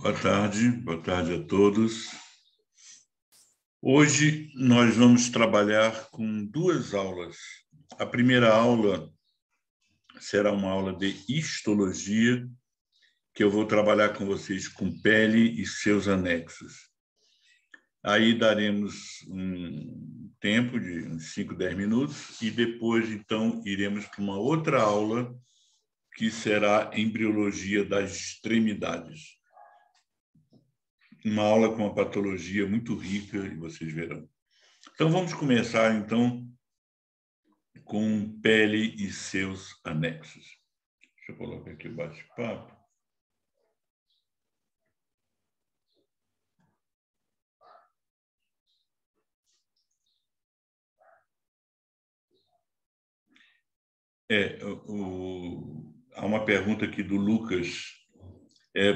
Boa tarde a todos. Hoje nós vamos trabalhar com duas aulas. A primeira aula será uma aula de histologia, que eu vou trabalhar com vocês com pele e seus anexos. Aí daremos um tempo de uns 5, 10 minutos e depois, então, iremos para uma outra aula que será embriologia das extremidades. Uma aula com uma patologia muito rica, e vocês verão. Então, vamos começar, então, com pele e seus anexos. Deixa eu colocar aqui o bate-papo. Há uma pergunta aqui do Lucas.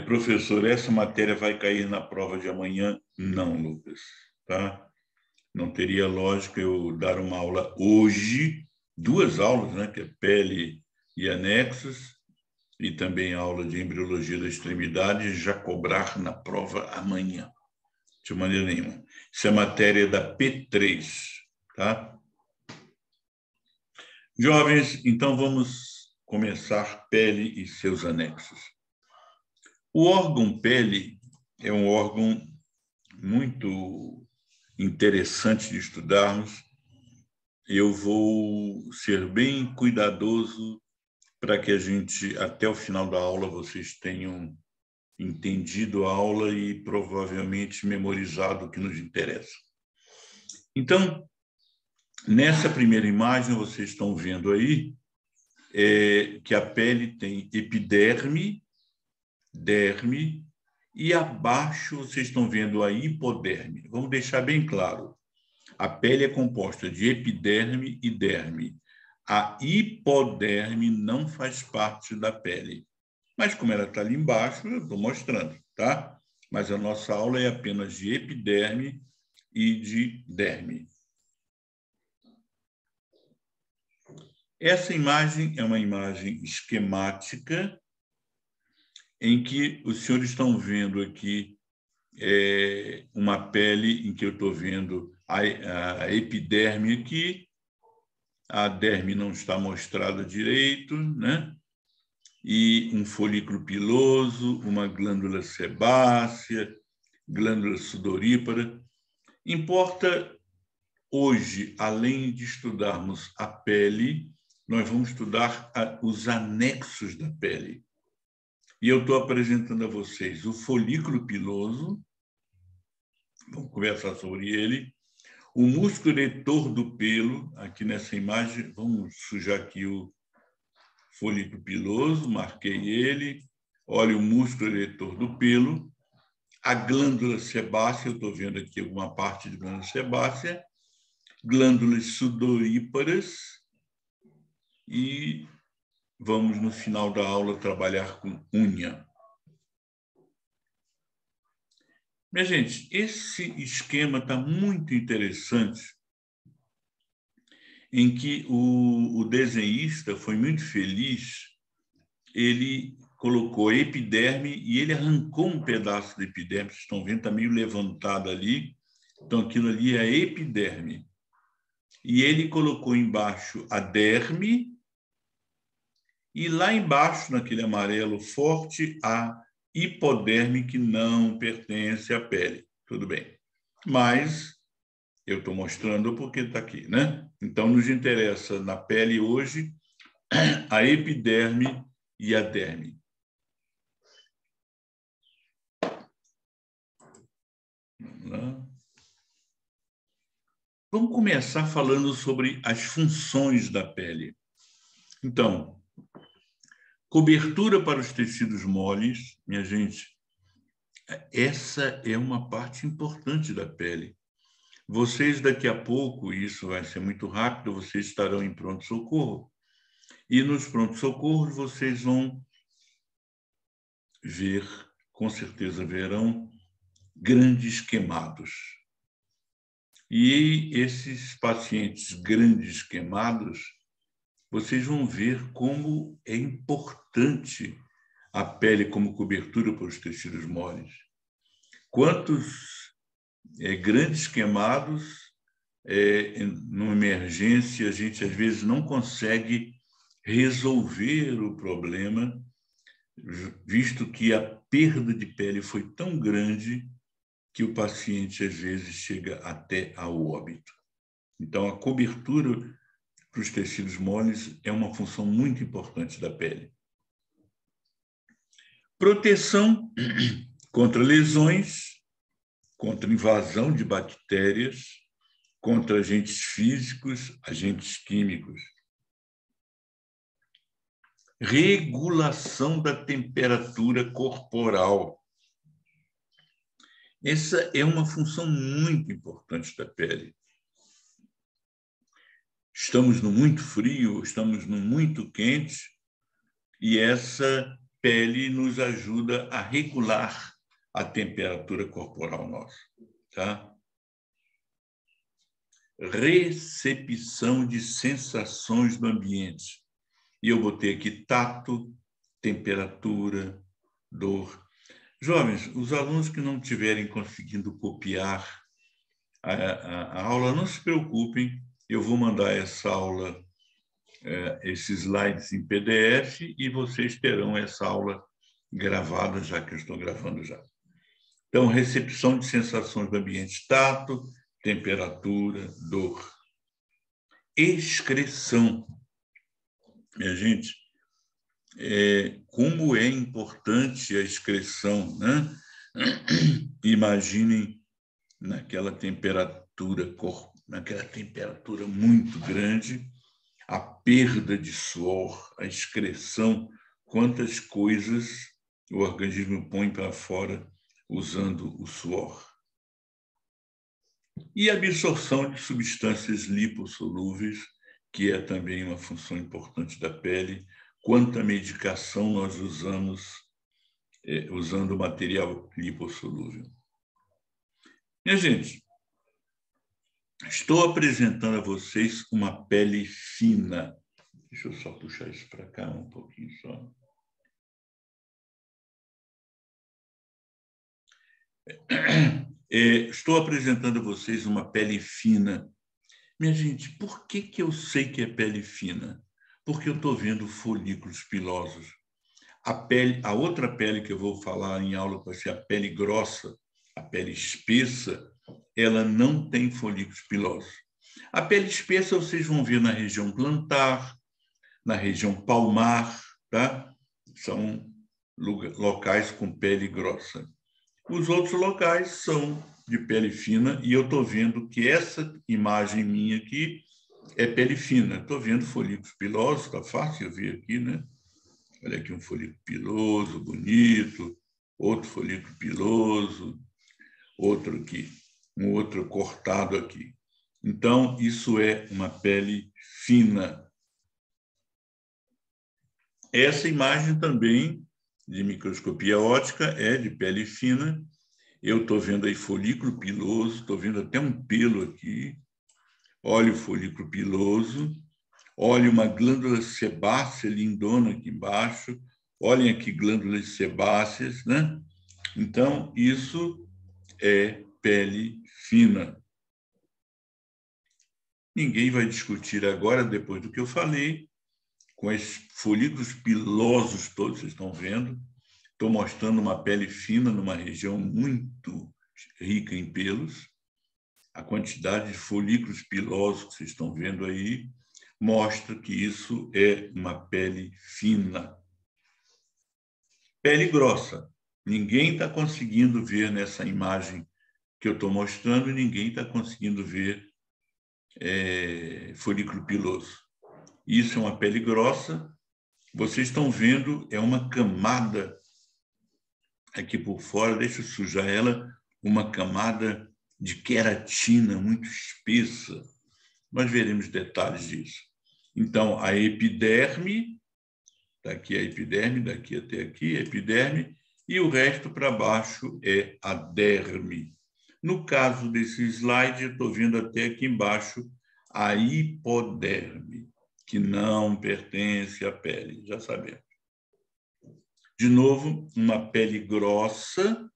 Professor, essa matéria vai cair na prova de amanhã? Não, Lucas. Tá? Não teria lógica eu dar uma aula hoje, duas aulas, né, que é pele e anexos, e também aula de embriologia da extremidade, já cobrar na prova amanhã. De maneira nenhuma. Isso é matéria da P3, tá? Jovens, então vamos começar pele e seus anexos. O órgão pele é um órgão muito interessante de estudarmos. Eu vou ser bem cuidadoso para que a gente, até o final da aula, vocês tenham entendido a aula e provavelmente memorizado o que nos interessa. Então, nessa primeira imagem, vocês estão vendo aí que a pele tem epiderme, derme, e abaixo vocês estão vendo a hipoderme. Vamos deixar bem claro. A pele é composta de epiderme e derme. A hipoderme não faz parte da pele. Mas como ela está ali embaixo, eu estou mostrando, tá? Mas a nossa aula é apenas de epiderme e de derme. Essa imagem é uma imagem esquemática em que os senhores estão vendo aqui uma pele em que eu estou vendo a epiderme aqui, a derme não está mostrada direito, né? E um folículo piloso, uma glândula sebácea, glândula sudorípara. Importa hoje, além de estudarmos a pele, nós vamos estudar os anexos da pele. E eu estou apresentando a vocês o folículo piloso, vamos conversar sobre ele, o músculo eretor do pelo, aqui nessa imagem, vamos sujar aqui o folículo piloso, marquei ele, olha o músculo eretor do pelo, a glândula sebácea, eu estou vendo aqui alguma parte de glândula sebácea, glândulas sudoríparas, e vamos, no final da aula, trabalhar com unha. Minha gente, esse esquema está muito interessante, em que o desenhista foi muito feliz, ele colocou epiderme e ele arrancou um pedaço da epiderme, vocês estão vendo, está meio levantado ali, então aquilo ali é a epiderme. E ele colocou embaixo a derme, e lá embaixo, naquele amarelo forte, a hipoderme, que não pertence à pele. Tudo bem. Mas eu estou mostrando porque está aqui, né? Então, nos interessa na pele hoje a epiderme e a derme. Vamos lá. Vamos começar falando sobre as funções da pele. Então, cobertura para os tecidos moles, minha gente, essa é uma parte importante da pele. Vocês, daqui a pouco, isso vai ser muito rápido, vocês estarão em pronto-socorro. E nos pronto-socorros vocês vão ver, com certeza verão, grandes queimados. E esses pacientes grandes queimados, vocês vão ver como é importante a pele como cobertura para os tecidos moles. Quantos grandes queimados, numa emergência, a gente às vezes não consegue resolver o problema, visto que a perda de pele foi tão grande que o paciente às vezes chega até ao óbito. Então, a cobertura para os tecidos moles é uma função muito importante da pele. Proteção contra lesões, contra invasão de bactérias, contra agentes físicos, agentes químicos. Regulação da temperatura corporal. Essa é uma função muito importante da pele. Estamos no muito frio, estamos no muito quente, e essa pele nos ajuda a regular a temperatura corporal nossa, tá? Recepção de sensações do ambiente. E eu botei aqui tato, temperatura, dor. Jovens, os alunos que não estiverem conseguindo copiar a aula, não se preocupem, eu vou mandar essa aula, esses slides em PDF, e vocês terão essa aula gravada, já que eu estou gravando já. Então, recepção de sensações do ambiente, tato, temperatura, dor. Excreção. Minha gente, como é importante a excreção, né? Imaginem naquela temperatura muito grande, a perda de suor, a excreção, quantas coisas o organismo põe para fora usando o suor. E a absorção de substâncias lipossolúveis, que é também uma função importante da pele. Quanta medicação nós usamos usando material lipossolúvel. Minha gente, estou apresentando a vocês uma pele fina. Deixa eu só puxar isso para cá um pouquinho só. Estou apresentando a vocês uma pele fina. Minha gente, por que eu sei que é pele fina? Porque eu estou vendo folículos pilosos. A outra pele que eu vou falar em aula vai ser a pele grossa, a pele espessa, ela não tem folículos pilosos. A pele espessa vocês vão ver na região plantar, na região palmar, tá? São locais com pele grossa. Os outros locais são de pele fina, e eu estou vendo que essa imagem minha aqui é pele fina. Estou vendo folículos pilosos, está fácil eu ver aqui, né? Olha aqui um folículo piloso, bonito, outro folículo piloso, outro aqui, um outro cortado aqui. Então, isso é uma pele fina. Essa imagem também, de microscopia óptica, é de pele fina. Eu estou vendo aí folículo piloso, estou vendo até um pelo aqui. Olha o folículo piloso. Olha uma glândula sebácea lindona aqui embaixo. Olhem aqui glândulas sebáceas, né? Então, isso é pele fina. Ninguém vai discutir agora, depois do que eu falei, com esses folículos pilosos todos, vocês estão vendo. Estou mostrando uma pele fina numa região muito rica em pelos. A quantidade de folículos pilosos que vocês estão vendo aí mostra que isso é uma pele fina. Pele grossa. Ninguém está conseguindo ver nessa imagem que eu estou mostrando, ninguém está conseguindo ver folículo piloso. Isso é uma pele grossa. Vocês estão vendo, é uma camada aqui por fora, deixa eu sujar ela, uma camada de queratina muito espessa. Nós veremos detalhes disso. Então, a epiderme, daqui a epiderme, daqui até aqui, a epiderme, e o resto para baixo é a derme. No caso desse slide, eu estou vendo até aqui embaixo a hipoderme, que não pertence à pele, já sabemos. De novo, uma pele grossa.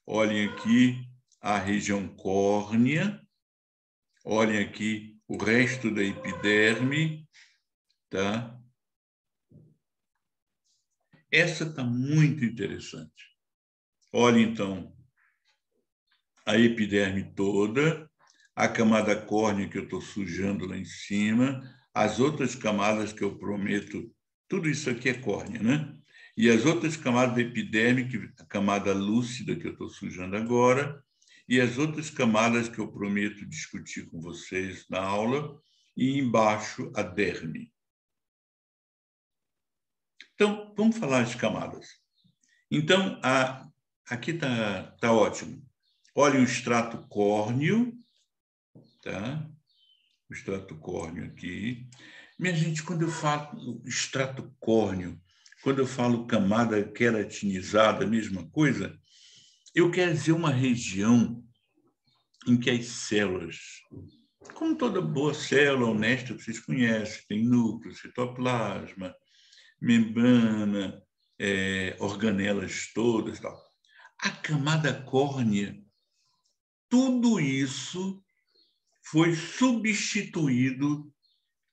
Olhem aqui a região córnea. Olhem aqui o resto da epiderme, tá? Essa está muito interessante. Olhem, então, a epiderme toda, a camada córnea que eu estou sujando lá em cima, as outras camadas que eu prometo, tudo isso aqui é córnea, né? E as outras camadas da epiderme, a camada lúcida que eu estou sujando agora, e as outras camadas que eu prometo discutir com vocês na aula, e embaixo a derme. Então, vamos falar de camadas. Então, aqui está ótimo. Olhem o extrato córneo, tá? O extrato córneo aqui. Minha gente, quando eu falo extrato córneo, quando eu falo camada queratinizada, a mesma coisa, eu quero dizer uma região em que as células, como toda boa célula honesta que vocês conhecem, tem núcleo, citoplasma, membrana, organelas todas, tal. A camada córnea, tudo isso foi substituído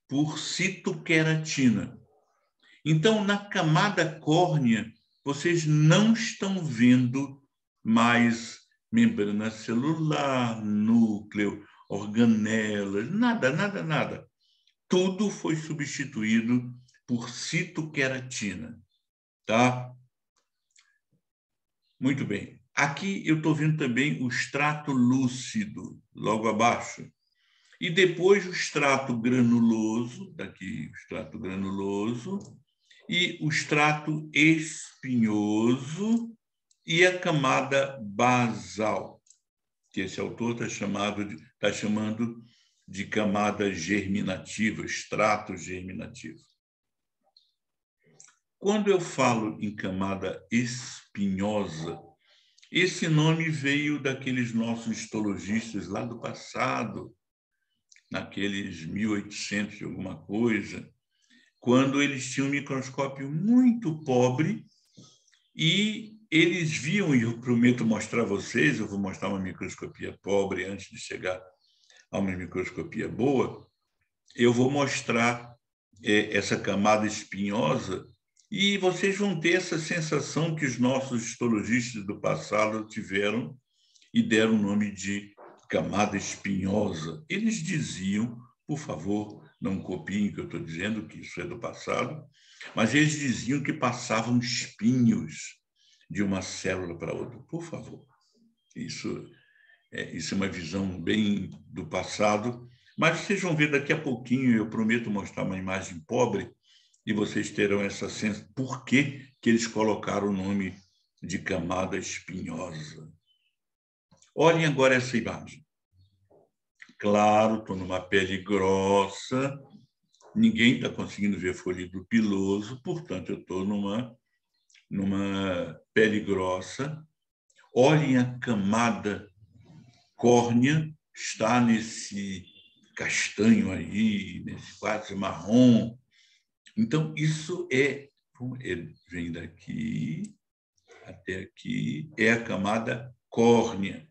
por citoqueratina. Então, na camada córnea, vocês não estão vendo mais membrana celular, núcleo, organelas, nada, nada, nada. Tudo foi substituído por citoqueratina, tá? Muito bem. Aqui eu estou vendo também o extrato lúcido, logo abaixo. E depois o extrato granuloso, daqui o extrato granuloso, e o extrato espinhoso e a camada basal, que esse autor está chamando de camada germinativa, extrato germinativo. Quando eu falo em camada espinhosa, esse nome veio daqueles nossos histologistas lá do passado, naqueles 1800 e alguma coisa, quando eles tinham um microscópio muito pobre e eles viam, e eu prometo mostrar a vocês, eu vou mostrar uma microscopia pobre antes de chegar a uma microscopia boa, eu vou mostrar essa camada espinhosa e vocês vão ter essa sensação que os nossos histologistas do passado tiveram e deram o nome de camada espinhosa. Eles diziam, por favor, não copiem o que eu estou dizendo, que isso é do passado, mas eles diziam que passavam espinhos de uma célula para outra. Por favor, isso é uma visão bem do passado, mas vocês vão ver daqui a pouquinho, eu prometo mostrar uma imagem pobre, e vocês terão essa sensação, por que eles colocaram o nome de camada espinhosa. Olhem agora essa imagem. Claro, estou numa pele grossa, ninguém está conseguindo ver folido piloso, portanto, eu estou numa pele grossa. Olhem a camada córnea, está nesse castanho aí, nesse quase marrom. Então, isso vem daqui até aqui, é a camada córnea.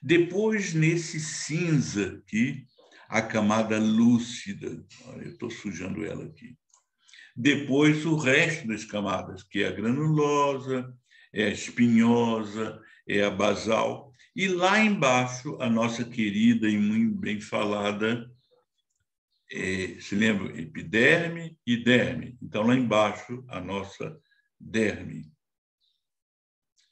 Depois, nesse cinza aqui, a camada lúcida. Olha, eu estou sujando ela aqui. Depois, o resto das camadas, que é a granulosa, é a espinhosa, é a basal. E lá embaixo, a nossa querida e muito bem falada, se lembra? Epiderme e derme. Então, lá embaixo, a nossa derme.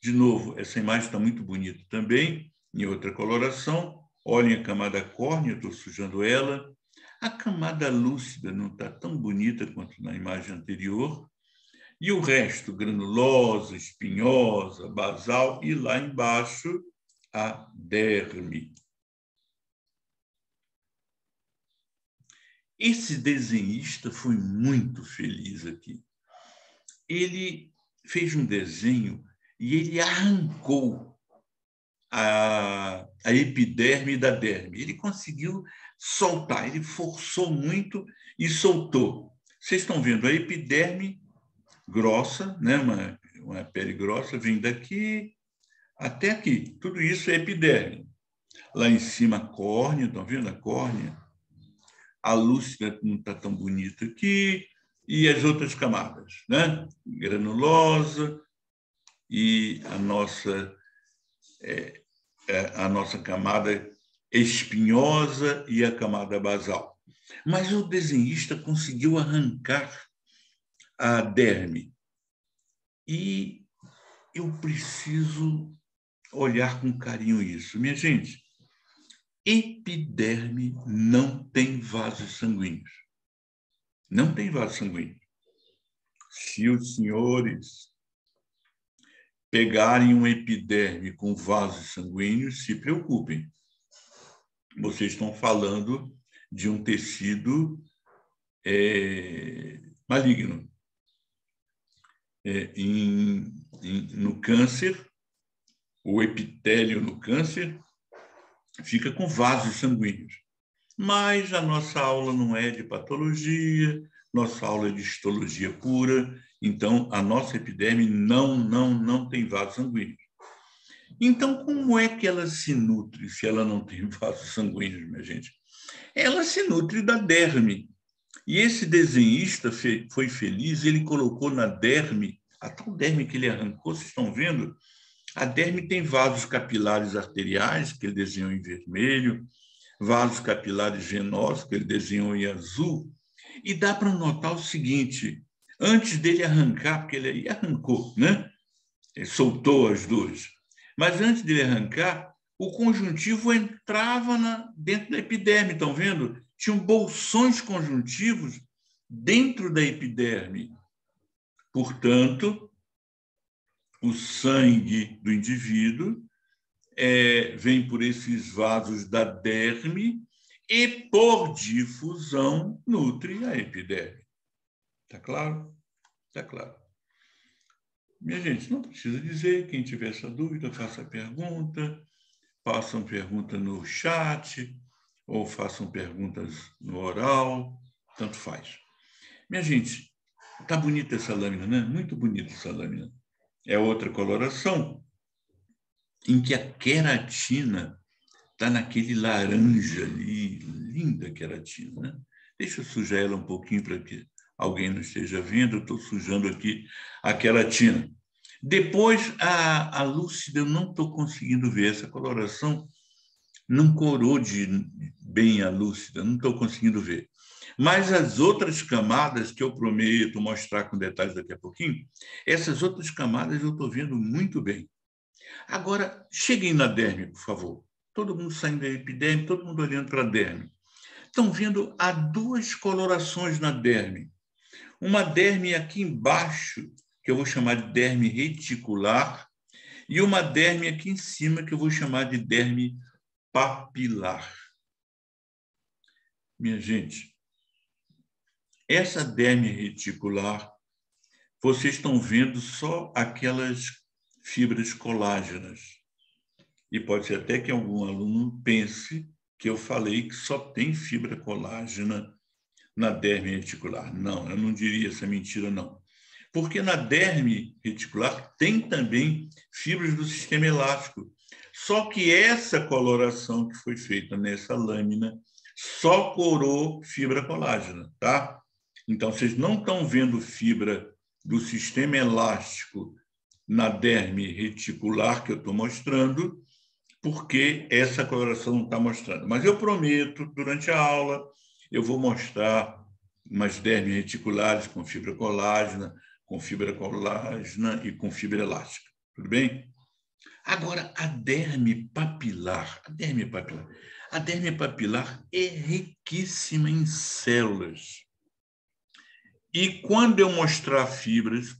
De novo, essa imagem está muito bonita também, em outra coloração. Olhem a camada córnea, estou sujando ela. A camada lúcida não está tão bonita quanto na imagem anterior. E o resto, granulosa, espinhosa, basal, e lá embaixo, a derme. Esse desenhista foi muito feliz aqui. Ele fez um desenho e ele arrancou a epiderme da derme. Ele conseguiu soltar, ele forçou muito e soltou. Vocês estão vendo a epiderme grossa, né? Uma pele grossa, vem daqui até aqui. Tudo isso é epiderme. Lá em cima, a córnea, estão vendo a córnea? A lúcida não está tão bonita aqui, e as outras camadas, né? Granulosa e a nossa camada espinhosa e a camada basal. Mas o desenhista conseguiu arrancar a derme. E eu preciso olhar com carinho isso. Minha gente, epiderme não tem vasos sanguíneos. Não tem vasos sanguíneos. Se os senhores pegarem um epiderme com vasos sanguíneos, se preocupem. Vocês estão falando de um tecido maligno. No câncer, o epitélio no câncer fica com vasos sanguíneos. Mas a nossa aula não é de patologia, nossa aula é de histologia pura, então a nossa epiderme não tem vasos sanguíneos. Então, como é que ela se nutre se ela não tem vasos sanguíneos, minha gente? Ela se nutre da derme. E esse desenhista foi feliz, ele colocou na derme, a tal derme que ele arrancou, vocês estão vendo? A derme tem vasos capilares arteriais, que ele desenhou em vermelho, vasos capilares venosos, que ele desenhou em azul, e dá para notar o seguinte, antes dele arrancar, porque ele arrancou, né? Ele soltou as duas, mas antes dele arrancar, o conjuntivo entrava dentro da epiderme, estão vendo? Tinham bolsões conjuntivos dentro da epiderme. Portanto, o sangue do indivíduo vem por esses vasos da derme e, por difusão, nutre a epiderme. Está claro? Está claro. Minha gente, não precisa dizer. Quem tiver essa dúvida, faça a pergunta. Façam pergunta no chat ou façam perguntas no oral. Tanto faz. Minha gente, está bonita essa lâmina, né? Muito bonita essa lâmina. É outra coloração em que a queratina está naquele laranja ali, linda queratina, né? Deixa eu sujar ela um pouquinho para que alguém não esteja vendo. Eu estou sujando aqui a queratina. Depois, a lúcida, eu não estou conseguindo ver. Essa coloração não corou bem a lúcida, não estou conseguindo ver. Mas as outras camadas, que eu prometo mostrar com detalhes daqui a pouquinho, essas outras camadas eu estou vendo muito bem. Agora, cheguem na derme, por favor. Todo mundo saindo da epiderme, todo mundo olhando para a derme. Estão vendo, há duas colorações na derme. Uma derme aqui embaixo, que eu vou chamar de derme reticular, e uma derme aqui em cima, que eu vou chamar de derme papilar. Minha gente, essa derme reticular, vocês estão vendo só aquelas fibras colágenas. E pode ser até que algum aluno pense que eu falei que só tem fibra colágena na derme reticular. Não, eu não diria essa mentira, não. Porque na derme reticular tem também fibras do sistema elástico. Só que essa coloração que foi feita nessa lâmina só corou fibra colágena, tá? Então, vocês não estão vendo fibra do sistema elástico na derme reticular que eu estou mostrando, porque essa coloração não está mostrando. Mas eu prometo, durante a aula, eu vou mostrar umas dermes reticulares com fibra colágena e com fibra elástica. Tudo bem? Agora, a derme papilar. A derme papilar é riquíssima em células. E quando eu mostrar fibras,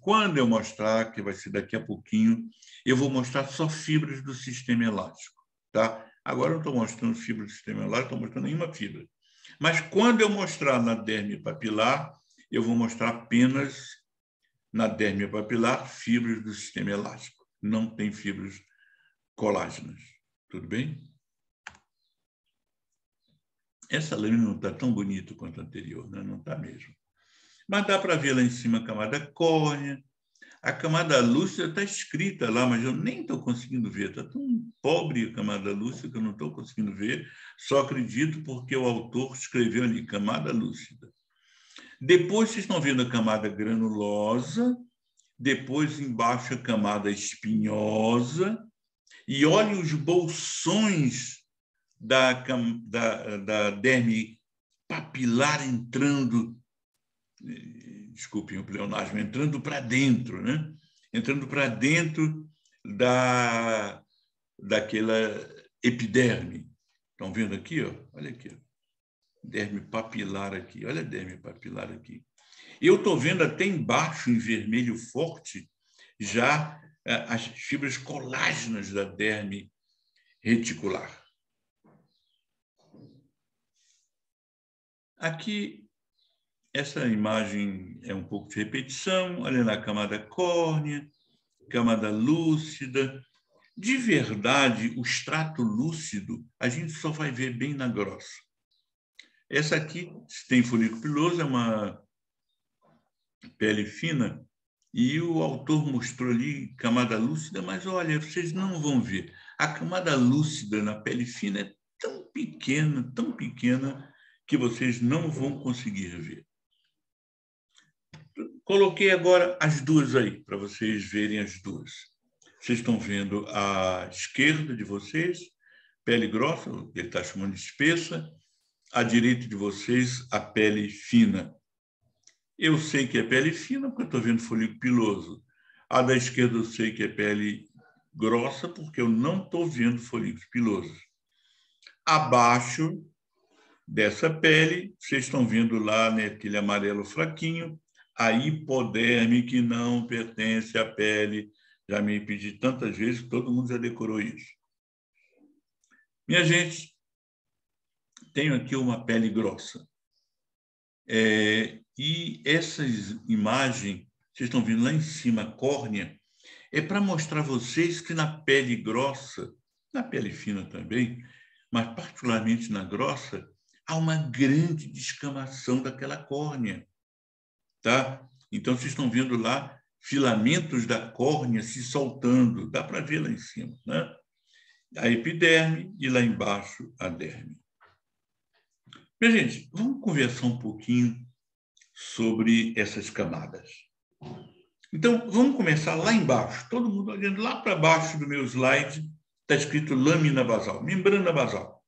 que vai ser daqui a pouquinho, eu vou mostrar só fibras do sistema elástico, tá? Agora eu estou mostrando fibras do sistema elástico, estou mostrando nenhuma fibra. Mas quando eu mostrar na derme papilar, eu vou mostrar apenas na derme papilar fibras do sistema elástico. Não tem fibras colágenas. Tudo bem? Essa lâmina não está tão bonita quanto a anterior, né? Não está mesmo. Mas dá para ver lá em cima a camada córnea. A camada lúcida está escrita lá, mas eu nem estou conseguindo ver. Está tão pobre a camada lúcida que eu não estou conseguindo ver. Só acredito porque o autor escreveu ali, camada lúcida. Depois vocês estão vendo a camada granulosa, depois embaixo a camada espinhosa, e olhem os bolsões da derme papilar entrando, desculpem o pleonasmo, entrando para dentro, né? Entrando para dentro daquela epiderme. Estão vendo aqui? Ó? Olha aqui. Ó. Derme papilar aqui. Olha a derme papilar aqui. Eu estou vendo até embaixo, em vermelho forte, já as fibras colágenas da derme reticular. Aqui, essa imagem é um pouco de repetição. Olha na camada córnea, camada lúcida. De verdade, o extrato lúcido, a gente só vai ver bem na grossa. Essa aqui, se tem folículo piloso, é uma pele fina, e o autor mostrou ali camada lúcida, mas olha, vocês não vão ver. A camada lúcida na pele fina é tão pequena, que vocês não vão conseguir ver. Coloquei agora as duas aí, para vocês verem as duas. Vocês estão vendo à esquerda de vocês, pele grossa, ele está chamando de espessa, à direita de vocês, a pele fina. Eu sei que é pele fina, porque eu estou vendo folículo piloso. A da esquerda eu sei que é pele grossa, porque eu não estou vendo folículos pilosos. Abaixo dessa pele, vocês estão vendo lá, né, aquele amarelo fraquinho, a hipoderme, que não pertence à pele. Já me pedi tantas vezes que todo mundo já decorou isso. Minha gente, tenho aqui uma pele grossa. E essa imagem, vocês estão vendo lá em cima, a córnea, é para mostrar a vocês que na pele grossa, na pele fina também, mas particularmente na grossa, há uma grande descamação daquela córnea. Tá? Então, vocês estão vendo lá filamentos da córnea se soltando, dá para ver lá em cima, né? A epiderme e lá embaixo a derme. Minha gente, vamos conversar um pouquinho sobre essas camadas. Então, vamos começar lá embaixo. Todo mundo olhando lá para baixo do meu slide, está escrito lâmina basal, membrana basal.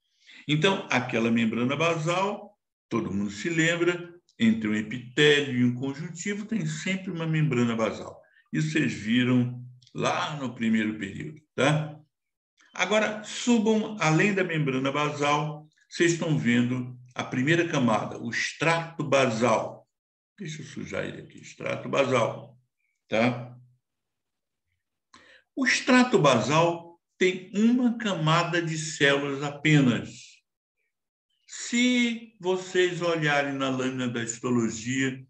Então, aquela membrana basal, todo mundo se lembra, entre um epitélio e um conjuntivo tem sempre uma membrana basal. Isso vocês viram lá no primeiro período, tá? Agora, subam além da membrana basal, vocês estão vendo a primeira camada, o extrato basal. Deixa eu sujar ele aqui, extrato basal, tá? O extrato basal tem uma camada de células apenas. Se vocês olharem na lâmina da histologia,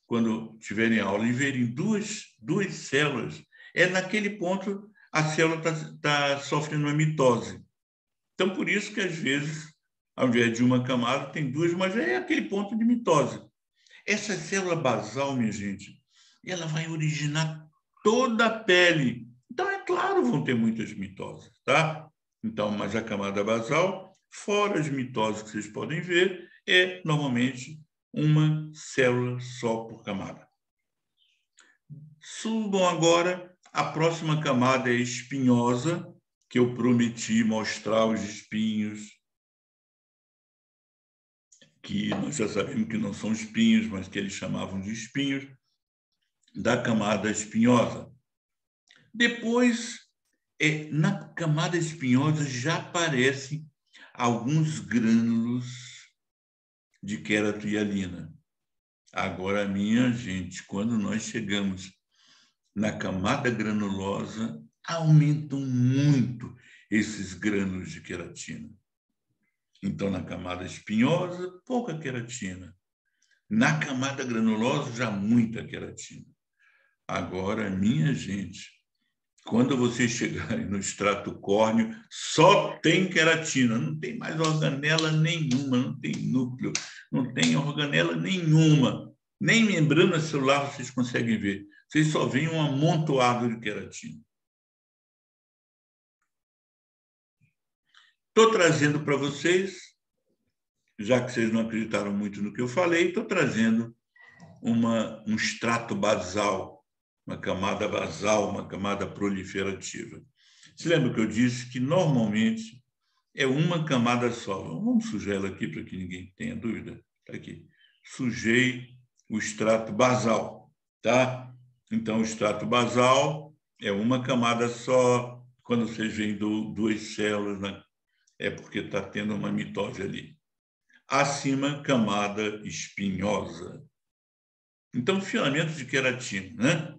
quando tiverem aula, e verem duas células, é naquele ponto a célula tá sofrendo uma mitose. Então, por isso que, às vezes, ao invés de uma camada, tem duas, mas é aquele ponto de mitose. Essa célula basal, minha gente, ela vai originar toda a pele. Então, é claro, vão ter muitas mitoses, tá? Então, mas a camada basal, fora as mitoses que vocês podem ver, é normalmente uma célula só por camada. Subam agora, a próxima camada é espinhosa, que eu prometi mostrar os espinhos, que nós já sabemos que não são espinhos, mas que eles chamavam de espinhos, da camada espinhosa. Depois, na camada espinhosa já aparecem alguns grânulos de queratohialina. Agora, minha gente, quando nós chegamos na camada granulosa, aumentam muito esses grânulos de queratina. Então, na camada espinhosa, pouca queratina. Na camada granulosa, já muita queratina. Agora, minha gente, quando vocês chegarem no extrato córneo, só tem queratina, não tem mais organela nenhuma, não tem núcleo, não tem organela nenhuma. Nem membrana celular vocês conseguem ver. Vocês só veem um amontoado de queratina. Estou trazendo para vocês, já que vocês não acreditaram muito no que eu falei, estou trazendo um extrato basal, uma camada basal, uma camada proliferativa. Você lembra que eu disse que normalmente é uma camada só? Vamos sujar ela aqui para que ninguém tenha dúvida. Está aqui. Sujei o extrato basal, tá? Então, o extrato basal é uma camada só. Quando vocês veem duas células, né? É porque está tendo uma mitose ali. Acima, camada espinhosa. Então, filamentos de queratina, né?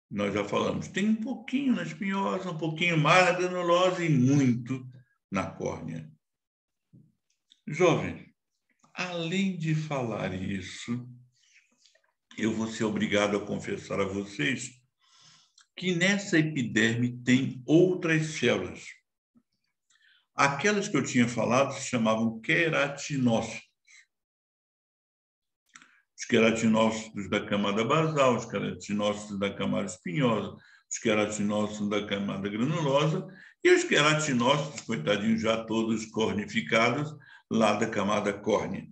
Nós já falamos, tem um pouquinho na espinhosa, um pouquinho mais na granulosa e muito na córnea. Jovens, além de falar isso, eu vou ser obrigado a confessar a vocês que nessa epiderme tem outras células. Aquelas que eu tinha falado se chamavam queratinócitos. Os queratinócitos da camada basal, os queratinócitos da camada espinhosa, os queratinócitos da camada granulosa e os queratinócitos, coitadinhos, já todos cornificados, lá da camada córnea.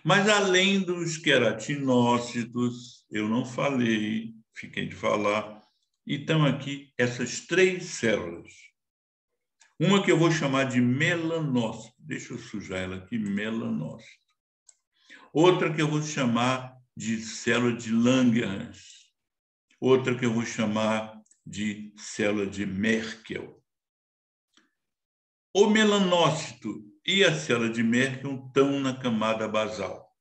Mas, além dos queratinócitos, eu não falei, fiquei de falar, e estão aqui essas três células. Uma que eu vou chamar de melanócito. Deixa eu sujar ela aqui, melanócito. Outra que eu vou chamar de célula de Langerhans. Outra que eu vou chamar de célula de Merkel. O melanócito e a célula de Merkel estão na camada basal.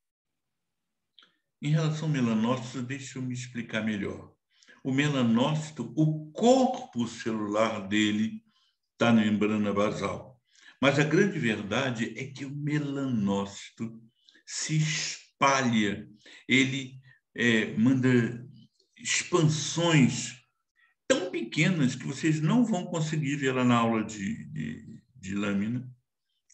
Em relação ao melanócito, deixa eu me explicar melhor. O melanócito, o corpo celular dele está na membrana basal. Mas a grande verdade é que o melanócito se espalha, ele manda expansões tão pequenas que vocês não vão conseguir ver lá na aula de lâmina.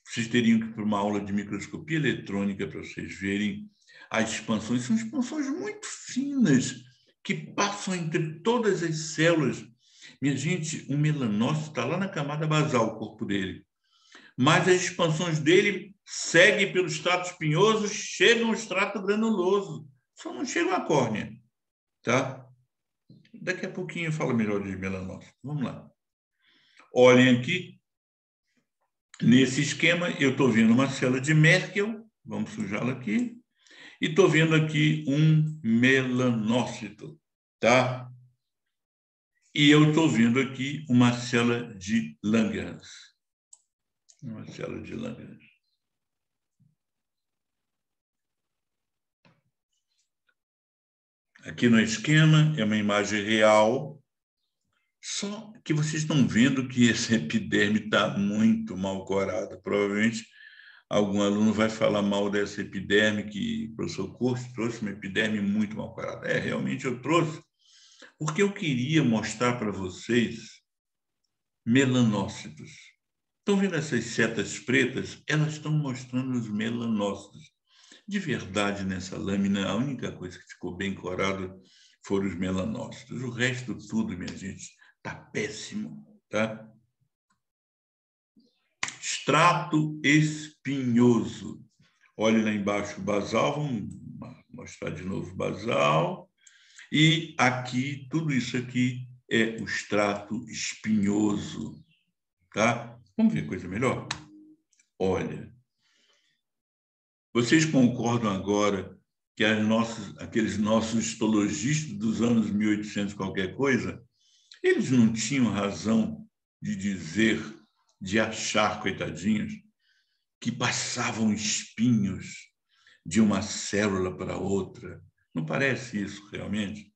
Vocês teriam que ir para uma aula de microscopia eletrônica para vocês verem as expansões. São expansões muito finas que passam entre todas as células. Minha gente, o melanócito está lá na camada basal, o corpo dele. Mas as expansões dele seguem pelo estrato espinhoso, chegam ao estrato granuloso. Só não chegam à córnea. Tá? Daqui a pouquinho eu falo melhor de melanócito. Vamos lá. Olhem aqui. Nesse esquema, eu estou vendo uma célula de Merkel. Vamos sujá-la aqui. E estou vendo aqui um melanócito. Tá? E eu estou vendo aqui uma célula de Langerhans. Uma célula de Langerhans. Aqui no esquema é uma imagem real, só que vocês estão vendo que essa epiderme está muito mal corada. Provavelmente algum aluno vai falar mal dessa epiderme, que o professor Curso trouxe uma epiderme muito mal corada. Realmente eu trouxe, porque eu queria mostrar para vocês melanócitos. Estão vendo essas setas pretas? Elas estão mostrando os melanócitos. De verdade, nessa lâmina, a única coisa que ficou bem corada foram os melanócitos. O resto tudo, minha gente, está péssimo. Tá? Extrato espinhoso. Olhe lá embaixo o basal, vamos mostrar de novo o basal. E aqui, tudo isso aqui é o extrato espinhoso. Tá? Vamos ver coisa melhor? Olha, vocês concordam agora que aqueles nossos histologistas dos anos 1800 qualquer coisa, eles não tinham razão de dizer, de achar, coitadinhos, que passavam espinhos de uma célula para outra? Não parece isso realmente?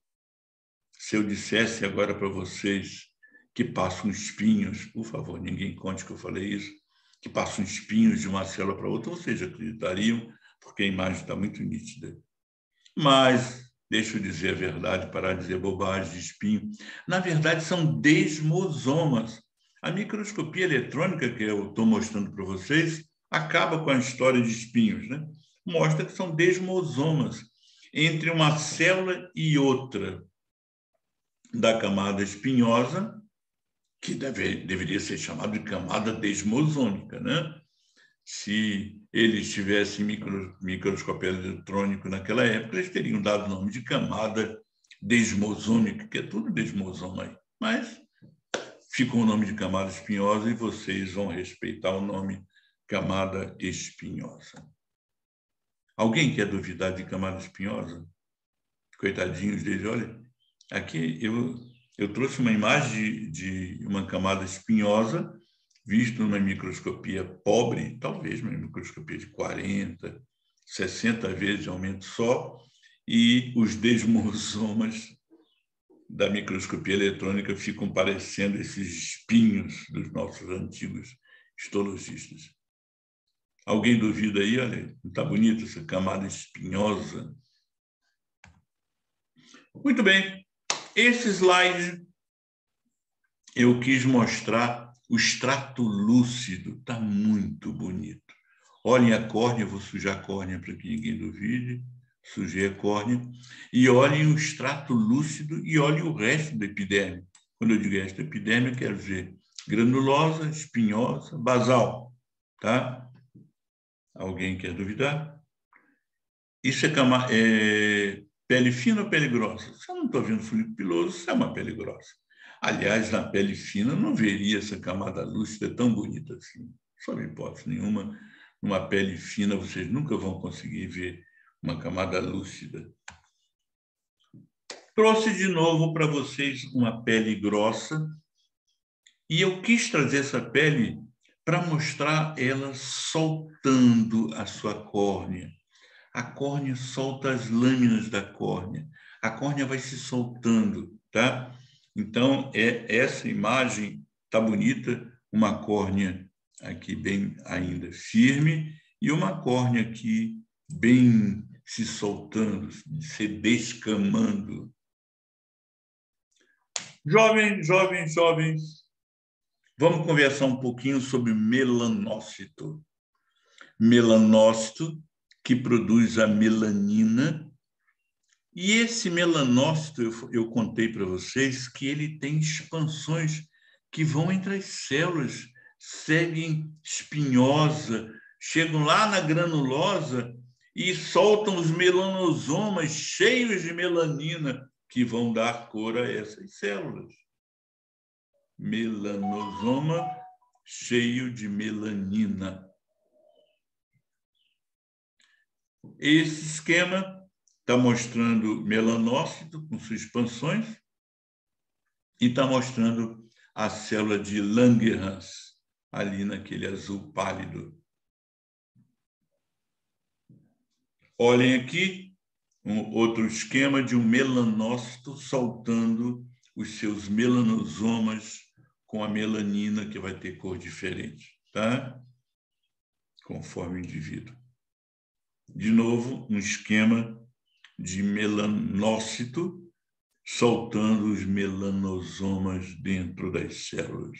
Se eu dissesse agora para vocês que passam espinhos, por favor, ninguém conte que eu falei isso, que passam espinhos de uma célula para outra, vocês acreditariam, porque a imagem está muito nítida. Mas, deixa eu dizer a verdade, parar de dizer bobagem de espinho, na verdade são desmosomas. A microscopia eletrônica que eu estou mostrando para vocês acaba com a história de espinhos, né? Mostra que são desmosomas. entre uma célula e outra da camada espinhosa, que deveria ser chamada de camada desmosômica, né? Se eles tivessem microscópio eletrônico naquela época, eles teriam dado o nome de camada desmosômica, que é tudo desmosoma aí. Mas ficou o nome de camada espinhosa e vocês vão respeitar o nome camada espinhosa. Alguém quer duvidar de camada espinhosa? Coitadinhos deles, olha, aqui eu trouxe uma imagem de uma camada espinhosa visto numa microscopia pobre, talvez uma microscopia de 40, 60 vezes de aumento só, e os desmosomas da microscopia eletrônica ficam parecendo esses espinhos dos nossos antigos histologistas. Alguém duvida aí? Olha, não está bonita essa camada espinhosa? Muito bem. Esse slide eu quis mostrar o extrato lúcido. Está muito bonito. Olhem a córnea, vou sujar a córnea para que ninguém duvide. Sujei a córnea. E olhem o extrato lúcido e olhem o resto da epiderme. Quando eu digo resto da epiderme, eu quero dizer granulosa, espinhosa, basal. Tá? Alguém quer duvidar? Isso é pele fina ou pele grossa? Se eu não estou vendo folículo piloso, isso é uma pele grossa. Aliás, na pele fina, eu não veria essa camada lúcida tão bonita assim. Sob hipótese nenhuma, numa pele fina, vocês nunca vão conseguir ver uma camada lúcida. Trouxe de novo para vocês uma pele grossa e eu quis trazer essa pele para mostrar ela soltando a sua córnea. A córnea solta as lâminas da córnea. A córnea vai se soltando, tá? Então, essa imagem está bonita, uma córnea aqui bem ainda firme e uma córnea aqui bem se soltando, se descamando. Jovens, vamos conversar um pouquinho sobre melanócito. Melanócito que produz a melanina. E esse melanócito, eu contei para vocês que ele tem expansões que vão entre as células, seguem espinhosa, chegam lá na granulosa e soltam os melanosomas cheios de melanina que vão dar cor a essas células. Melanosoma cheio de melanina. Esse esquema está mostrando melanócito com suas expansões e está mostrando a célula de Langerhans, ali naquele azul pálido. Olhem aqui, outro esquema de um melanócito soltando os seus melanosomas com a melanina, que vai ter cor diferente, tá? Conforme o indivíduo. De novo, um esquema de melanócito soltando os melanosomas dentro das células.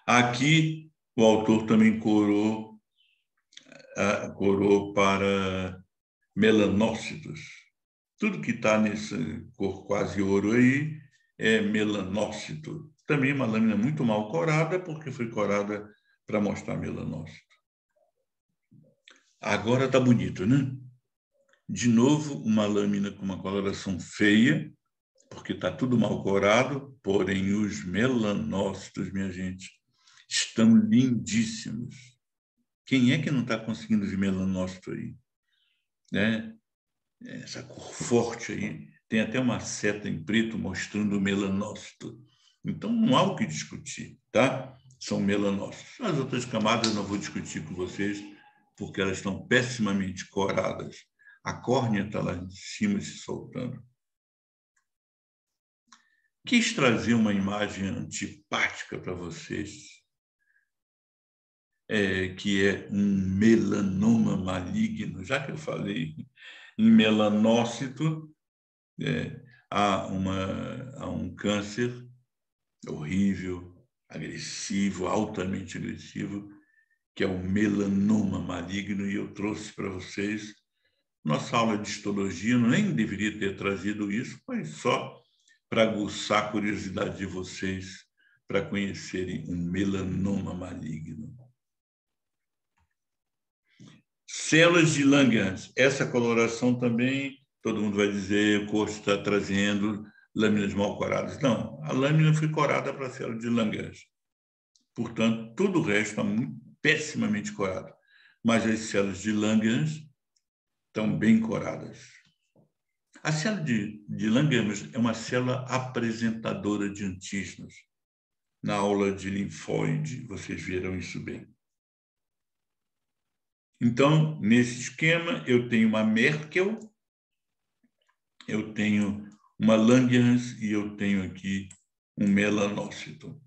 Aqui, o autor também corou para melanócitos. Tudo que está nessa cor quase ouro aí é melanócito. Também uma lâmina muito mal corada, porque foi corada para mostrar melanócito. Agora está bonito, né? De novo, uma lâmina com uma coloração feia, porque está tudo mal corado, porém os melanócitos, minha gente, estão lindíssimos. Quem é que não está conseguindo ver melanócito aí? Né? Essa cor forte aí, tem até uma seta em preto mostrando o melanócito. Então, não há o que discutir, tá? São melanócitos. As outras camadas eu não vou discutir com vocês, porque elas estão pessimamente coradas. A córnea está lá em cima se soltando. Quis trazer uma imagem antipática para vocês, que é um melanoma maligno. Já que eu falei em melanócito, há um câncer horrível, agressivo, altamente agressivo, que é o melanoma maligno, e eu trouxe para vocês Nossa aula de histologia nem deveria ter trazido isso, mas só para aguçar a curiosidade de vocês para conhecerem um melanoma maligno. Células de Langerhans. Essa coloração também, todo mundo vai dizer, o corpo está trazendo lâminas mal coradas. Não, a lâmina foi corada para a célula de Langerhans. Portanto, todo o resto está pessimamente corado. Mas as células de Langerhans estão bem coradas. A célula de Langerhans é uma célula apresentadora de antígenos. Na aula de linfóide, vocês viram isso bem. Então, nesse esquema, eu tenho uma Merkel, eu tenho uma Langerhans e eu tenho aqui um melanócito.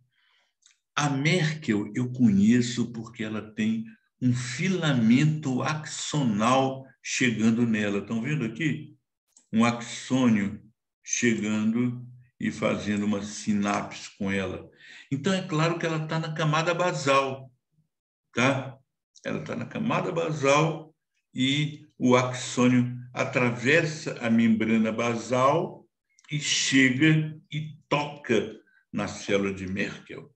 A Merkel eu conheço porque ela tem um filamento axonal chegando nela. Estão vendo aqui? Um axônio chegando e fazendo uma sinapse com ela. Então, é claro que ela está na camada basal, tá? Ela está na camada basal e o axônio atravessa a membrana basal e chega e toca na célula de Merkel.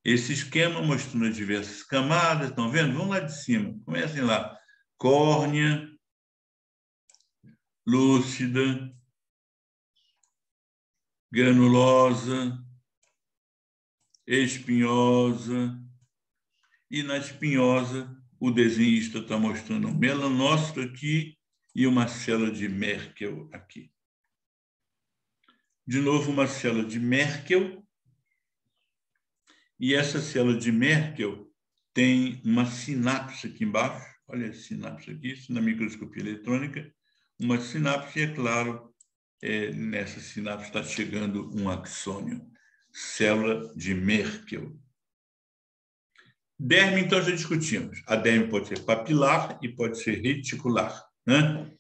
Esse esquema mostrando as diversas camadas, estão vendo? Vamos lá de cima, comecem lá. Córnea, lúcida, granulosa, espinhosa, e na espinhosa o desenhista está mostrando um melanócito aqui e uma célula de Merkel aqui. De novo, uma célula de Merkel, e essa célula de Merkel tem uma sinapse aqui embaixo, olha a sinapse aqui, isso na microscopia eletrônica, uma sinapse, e é claro, nessa sinapse está chegando um axônio, célula de Merkel. Derme, então, já discutimos. A derme pode ser papilar e pode ser reticular, né?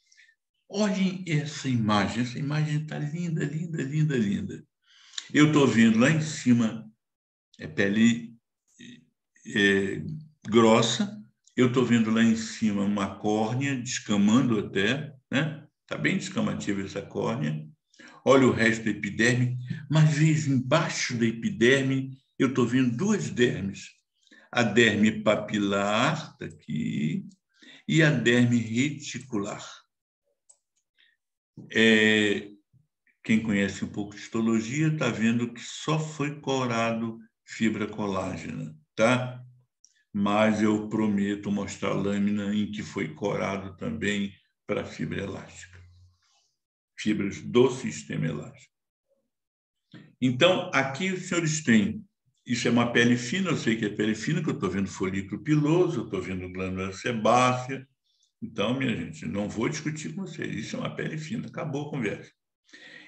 Olhem essa imagem está linda, linda, linda, linda. Eu estou vendo lá em cima pele grossa, eu estou vendo lá em cima uma córnea descamando até, né? Está bem descamativa essa córnea. Olha o resto da epiderme, mas vejo embaixo da epiderme, eu estou vendo duas dermes. A derme papilar, está aqui, e a derme reticular. Quem conhece um pouco de histologia está vendo que só foi corado fibra colágena, tá? Mas eu prometo mostrar a lâmina em que foi corado também para fibra elástica. Fibras do sistema elástico. Então, aqui os senhores têm, isso é uma pele fina, eu sei que é pele fina, que eu estou vendo folículo piloso, eu estou vendo glândula sebácea. Então, minha gente, não vou discutir com vocês, isso é uma pele fina, acabou a conversa.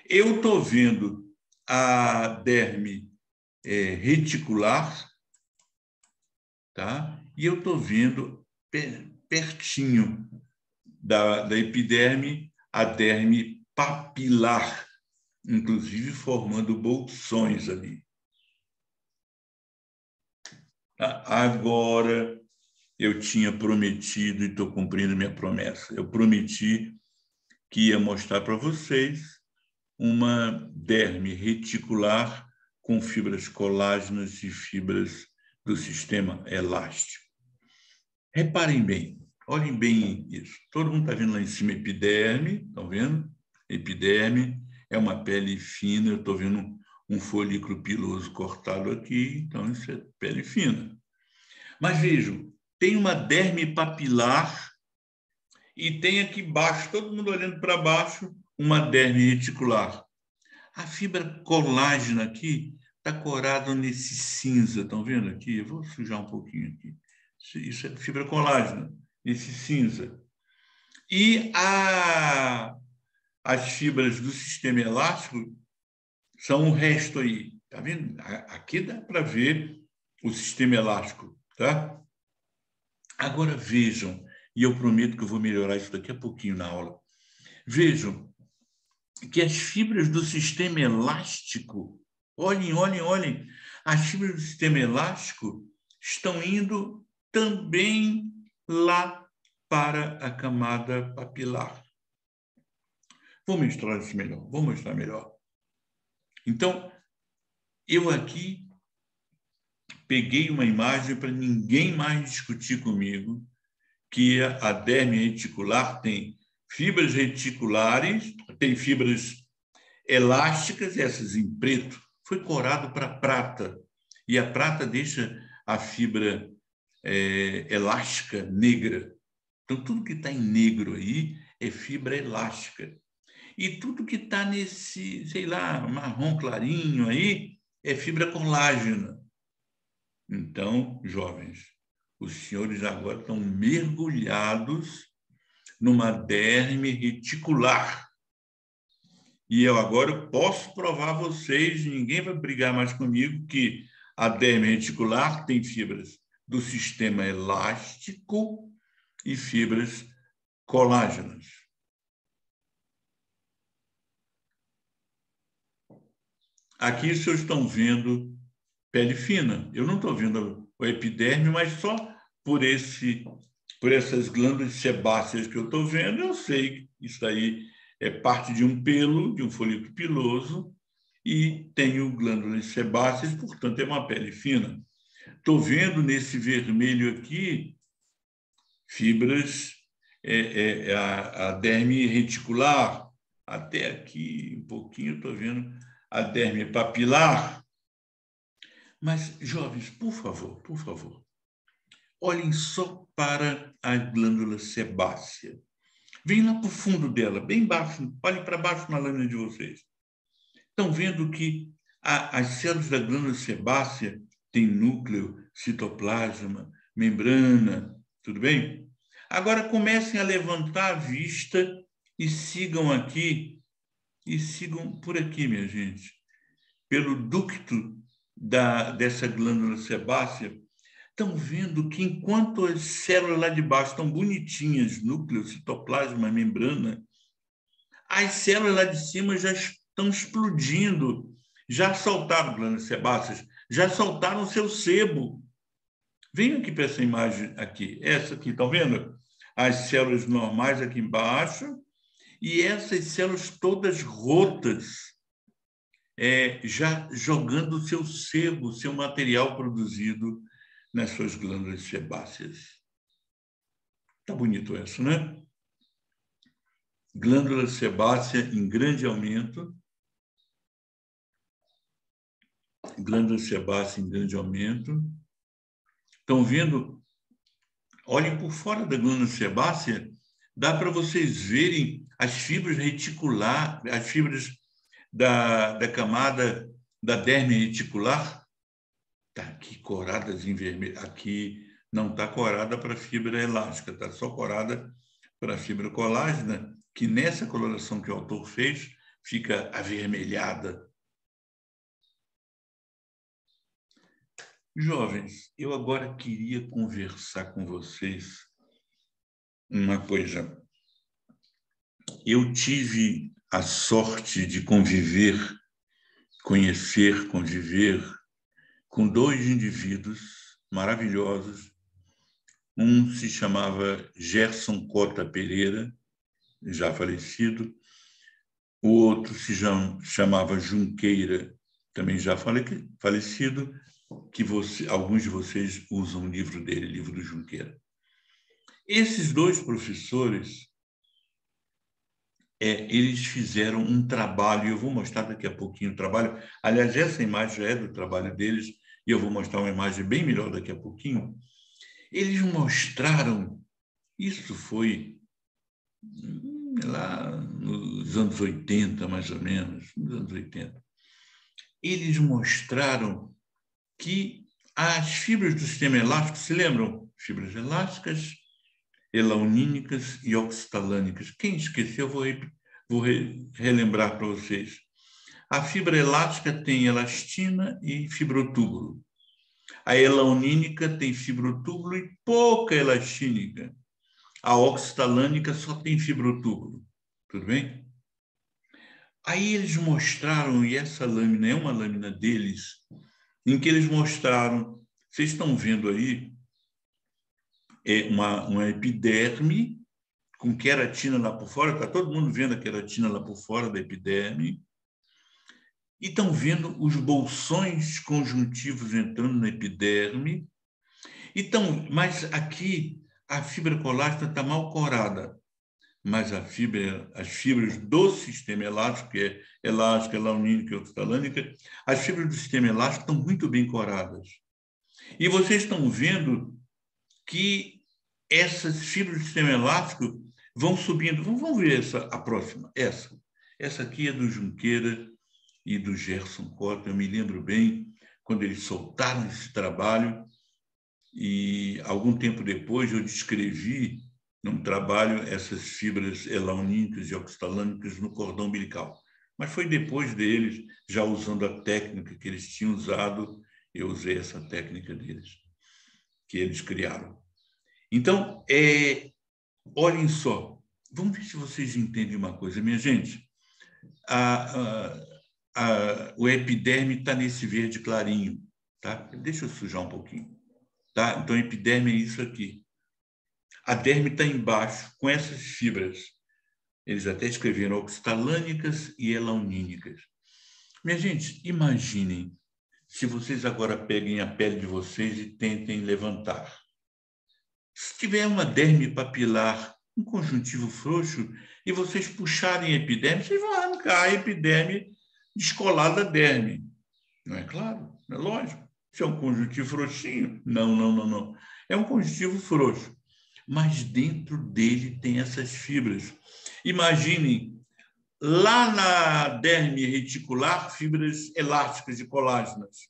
Eu estou vendo a derme reticular, tá? E eu estou vendo pertinho da epiderme a derme papilar, inclusive formando bolsões ali. Agora, eu tinha prometido e estou cumprindo minha promessa. Eu prometi que ia mostrar para vocês uma derme reticular com fibras colágenas e fibras do sistema elástico. Reparem bem, olhem bem isso. Todo mundo está vendo lá em cima epiderme, estão vendo? Epiderme é uma pele fina, eu estou vendo um folículo piloso cortado aqui, então isso é pele fina. Mas vejam, tem uma derme papilar e tem aqui embaixo, todo mundo olhando para baixo, uma derme reticular. A fibra colágena aqui está corada nesse cinza, estão vendo aqui? Eu vou sujar um pouquinho aqui. Isso é fibra colágena, esse cinza. E as fibras do sistema elástico são o resto aí. Está vendo? Aqui dá para ver o sistema elástico, tá? Agora vejam, e eu prometo que eu vou melhorar isso daqui a pouquinho na aula. Vejam que as fibras do sistema elástico, olhem, as fibras do sistema elástico estão indo também lá para a camada papilar. Vou mostrar isso melhor, vou mostrar melhor. Então, eu aqui peguei uma imagem para ninguém mais discutir comigo, que a derme reticular tem fibras reticulares, tem fibras elásticas, essas em preto, foi corado para prata. E a prata deixa a fibra elástica negra. Então, tudo que está em negro aí é fibra elástica. E tudo que está nesse, sei lá, marrom clarinho aí, é fibra colágena. Então, jovens, os senhores agora estão mergulhados numa derme reticular. E eu agora posso provar a vocês, ninguém vai brigar mais comigo, que a derme reticular tem fibras do sistema elástico e fibras colágenas. Aqui vocês estão vendo pele fina. Eu não estou vendo o epiderme, mas só por essas glândulas sebáceas que eu estou vendo, eu sei que isso aí é parte de um pelo, de um folículo piloso, e tenho glândulas sebáceas, portanto, é uma pele fina. Estou vendo nesse vermelho aqui fibras, a derme reticular, até aqui um pouquinho estou vendo a derme papilar. Mas, jovens, por favor, olhem só para a glândula sebácea. Vem lá para o fundo dela, bem baixo, olhem para baixo na lâmina de vocês. Estão vendo que as células da glândula sebácea têm núcleo, citoplasma, membrana, tudo bem? Agora comecem a levantar a vista e sigam aqui, e sigam por aqui, minha gente, pelo ducto dessa glândula sebácea. Estão vendo que enquanto as células lá de baixo estão bonitinhas, núcleo, citoplasma, membrana, as células lá de cima já estão explodindo, já soltaram glândulas sebáceas, já soltaram o seu sebo. Venham aqui para essa imagem aqui, essa aqui, estão vendo? As células normais aqui embaixo e essas células todas rotas, já jogando o seu sebo, o seu material produzido nas suas glândulas sebáceas. Tá bonito isso, né? Glândula sebácea em grande aumento. Glândula sebácea em grande aumento. Estão vendo? Olhem por fora da glândula sebácea, dá para vocês verem as fibras reticular, as fibras da camada da derme reticular. Está aqui coradas em vermelho. Aqui não está corada para fibra elástica, está só corada para fibra colágena, que nessa coloração que o autor fez, fica avermelhada. Jovens, eu agora queria conversar com vocês uma coisa. Eu tive a sorte de conviver com dois indivíduos maravilhosos. Um se chamava Gerson Cota Pereira, já falecido. O outro se chamava Junqueira, também já falecido, que alguns de vocês usam o livro dele, livro do Junqueira. Esses dois professores, eles fizeram um trabalho, eu vou mostrar daqui a pouquinho o trabalho. Aliás, essa imagem já é do trabalho deles, e eu vou mostrar uma imagem bem melhor daqui a pouquinho. Eles mostraram, isso foi lá nos anos 80, mais ou menos, nos anos 80. Eles mostraram que as fibras do sistema elástico, se lembram? Fibras elásticas, elaunínicas e oxitalânicas. Quem esqueceu, vou relembrar para vocês. A fibra elástica tem elastina e fibrotúbulo. A elaunínica tem fibrotúbulo e pouca elastínica. A oxitalânica só tem fibrotúbulo. Tudo bem? Aí eles mostraram, e essa lâmina é uma lâmina deles, em que eles mostraram, vocês estão vendo aí, uma epiderme com queratina lá por fora, está todo mundo vendo a queratina lá por fora da epiderme, e estão vendo os bolsões conjuntivos entrando na epiderme, mas aqui a fibra colágena está mal corada, mas as fibras do sistema elástico, que é elástica, launínica e oxalânica, as fibras do sistema elástico estão muito bem coradas. E vocês estão vendo que essas fibras do sistema elástico vão subindo. Vamos ver a próxima. Essa aqui é do Junqueira e do Gerson Cota. Eu me lembro bem quando eles soltaram esse trabalho, e algum tempo depois eu descrevi num trabalho essas fibras elaunínicas e oxalânicas no cordão umbilical. Mas foi depois deles, já usando a técnica que eles tinham usado, eu usei essa técnica deles, que eles criaram. Então, olhem só, vamos ver se vocês entendem uma coisa, minha gente. O epiderme está nesse verde clarinho, tá? Deixa eu sujar um pouquinho, tá? Então, a epiderme é isso aqui. A derme está embaixo, com essas fibras. Eles até escreveram oxalânicas e elaunínicas. Minha gente, imaginem se vocês agora peguem a pele de vocês e tentem levantar. Se tiver uma derme papilar, um conjuntivo frouxo, e vocês puxarem a epiderme, vocês vão arrancar a epiderme descolada da derme. Não é claro? É lógico. Se é um conjuntivo frouxinho, não. É um conjuntivo frouxo. Mas dentro dele tem essas fibras. Imaginem, lá na derme reticular, fibras elásticas de colágenas.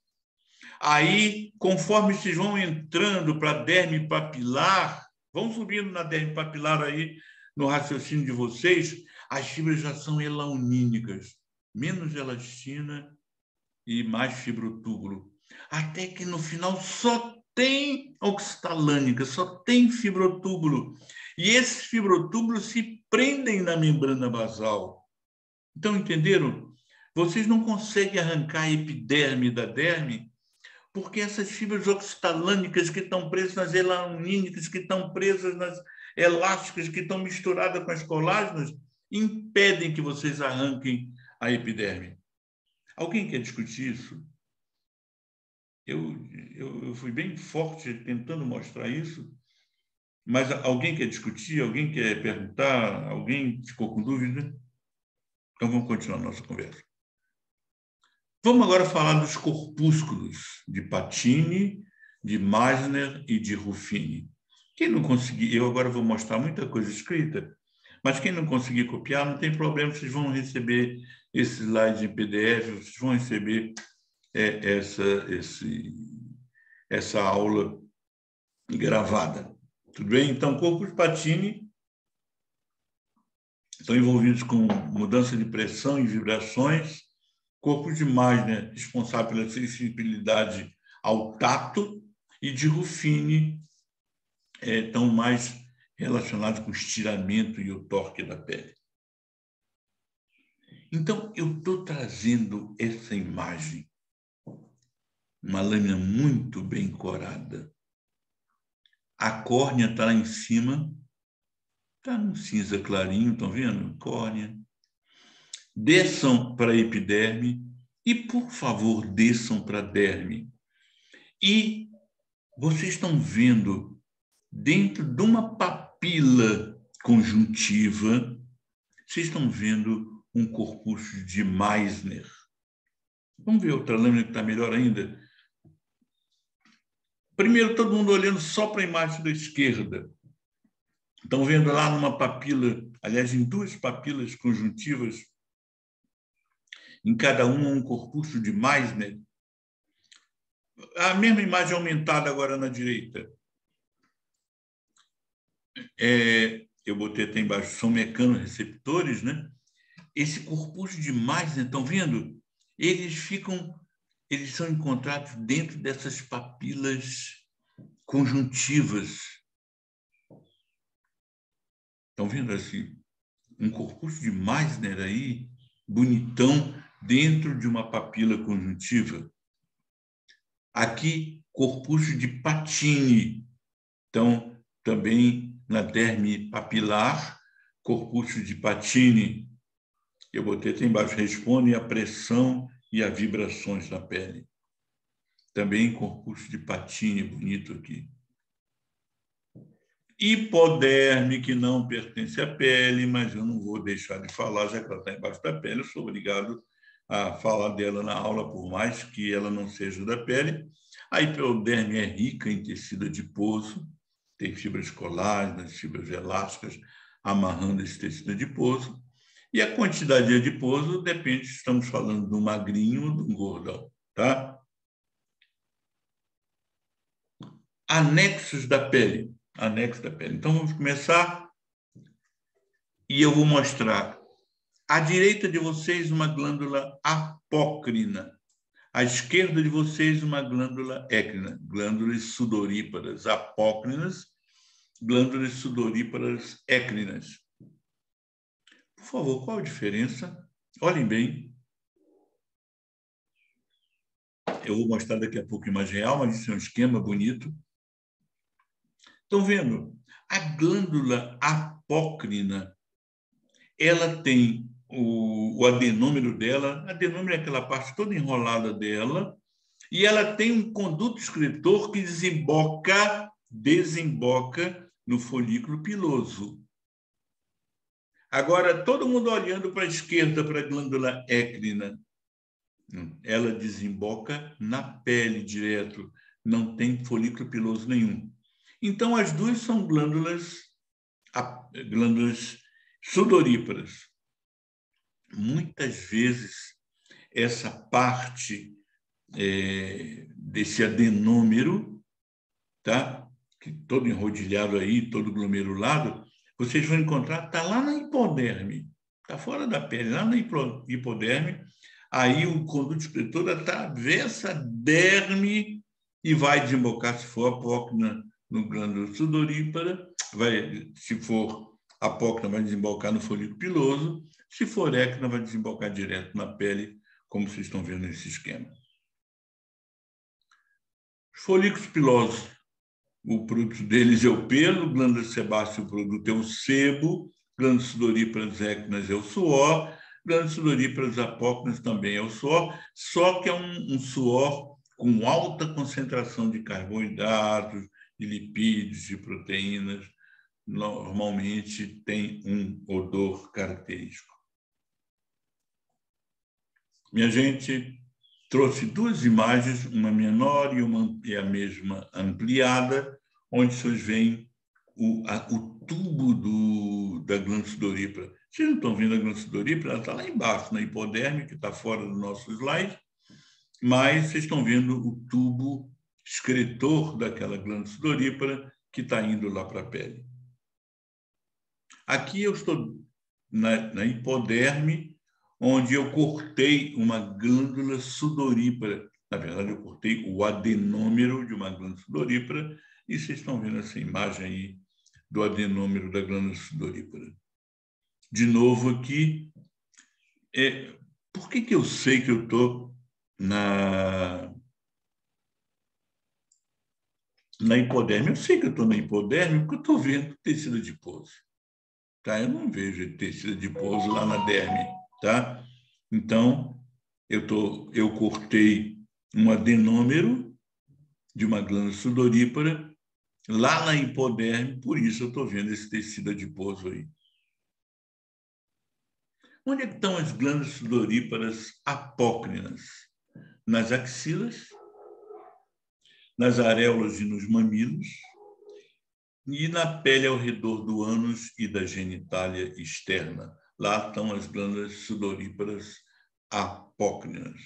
Aí, conforme vocês vão entrando para a derme papilar, vão subindo na derme papilar aí, no raciocínio de vocês, as fibras já são elaunínicas, menos elastina e mais fibrotúbulo. Até que no final só tem oxalânica, só tem fibrotúbulo. E esses fibrotúbulos se prendem na membrana basal. Então, entenderam? Vocês não conseguem arrancar a epiderme da derme, porque essas fibras oxalânicas que estão presas nas elaunínicas, que estão presas nas elásticas, que estão misturadas com as colágenas, impedem que vocês arranquem a epiderme. Alguém quer discutir isso? Eu fui bem forte tentando mostrar isso, mas alguém quer discutir? Alguém quer perguntar? Alguém ficou com dúvida? Então, vamos continuar a nossa conversa. Vamos agora falar dos corpúsculos de Pacini, de Meissner e de Ruffini. Quem não conseguir, eu agora vou mostrar muita coisa escrita, mas quem não conseguir copiar, não tem problema, vocês vão receber esse slide em PDF, vocês vão receber essa aula gravada. Tudo bem? Então, corpos de Pacini estão envolvidos com mudança de pressão e vibrações. Corpos de Meissner, responsável pela sensibilidade ao tato, e de Ruffini, estão mais relacionados com o estiramento e o torque da pele. Então, eu estou trazendo essa imagem, uma lâmina muito bem corada. A córnea está lá em cima, está no cinza clarinho, estão vendo? Córnea. Desçam para a epiderme e, por favor, desçam para a derme. E vocês estão vendo, dentro de uma papila conjuntiva, vocês estão vendo um corpúsculo de Meissner. Vamos ver outra lâmina que está melhor ainda? Primeiro, todo mundo olhando só para a imagem da esquerda. Estão vendo lá numa papila, aliás, em duas papilas conjuntivas, em cada uma um corpúsculo de Meissner. A mesma imagem aumentada agora na direita. Eu botei até embaixo, são mecanorreceptores, né? Esse corpúsculo de Meissner, estão vendo? Eles são encontrados dentro dessas papilas conjuntivas. Estão vendo assim? Um corpúsculo de Meissner aí, bonitão, dentro de uma papila conjuntiva. Aqui, corpúsculo de Pacini. Então, também na derme papilar, corpúsculo de Patini. Eu botei aqui embaixo, responde à pressão e a vibrações da pele. Também corpúsculo de Patini, bonito aqui. Hipoderme, que não pertence à pele, mas eu não vou deixar de falar, já que ela está embaixo da pele, eu sou obrigado a falar dela na aula, por mais que ela não seja da pele. A hipoderme é rica em tecido adiposo, tem fibras colágenas, fibras elásticas, amarrando esse tecido adiposo. E a quantidade de adiposo depende se estamos falando do magrinho ou do gordão, tá? Anexos da pele. Anexo da pele. Então, vamos começar e eu vou mostrar. À direita de vocês, uma glândula apócrina. À esquerda de vocês, uma glândula écrina. Glândulas sudoríparas apócrinas, glândulas sudoríparas écrinas. Por favor, qual a diferença? Olhem bem. Eu vou mostrar daqui a pouco imagem real, mas isso é um esquema bonito. Estão vendo? A glândula apócrina, ela tem o adenômero dela. Adenômero é aquela parte toda enrolada dela, e ela tem um conduto excretor que desemboca no folículo piloso. Agora, todo mundo olhando para a esquerda, para a glândula écrina, ela desemboca na pele direto, não tem folículo piloso nenhum. Então, as duas são glândulas sudoríparas. Muitas vezes, essa parte desse adenômero, tá? Que todo enrodilhado aí, todo glomerulado, vocês vão encontrar, está lá na hipoderme, está fora da pele, lá na hipoderme. Aí o conduto excretor atravessa a derme e vai desembocar, se for apócrina, no glândula sudorípara, se for apócrina, vai desembocar no folículo piloso, se for écrina, vai desembocar direto na pele, como vocês estão vendo nesse esquema. Os folículos pilosos, o produto deles é o pelo, glândula sebácea, o produto é o sebo, glândula sudoríparas écrinas é o suor, glândulas sudoríparas apócrinas também é o suor, só que é um suor com alta concentração de carboidratos, de lipídios, de proteínas, normalmente tem um odor característico. Minha gente, trouxe duas imagens, uma menor e a mesma ampliada, onde vocês veem o tubo da glândula sudorípara. Vocês não estão vendo a glândula sudorípara? Ela está lá embaixo, na hipoderme, que está fora do nosso slide, mas vocês estão vendo o tubo excretor daquela glândula sudorípara que está indo lá para a pele. Aqui eu estou na hipoderme, onde eu cortei uma glândula sudorípara. Na verdade, eu cortei o adenômero de uma glândula sudorípara, e vocês estão vendo essa imagem aí do adenômero da glândula sudorípara. De novo aqui, por que eu sei que eu estou na hipoderme? Eu sei que eu estou na hipoderme porque eu estou vendo tecido adiposo. Tá? Eu não vejo tecido adiposo lá na derme. Tá? Então, eu cortei um adenômero de uma glândula sudorípara lá na hipoderme, por isso eu estou vendo esse tecido adiposo aí. Onde é que estão as glândulas sudoríparas apócrinas? Nas axilas, nas areolas e nos mamilos, e na pele ao redor do ânus e da genitália externa. Lá estão as glândulas sudoríparas apócrinas.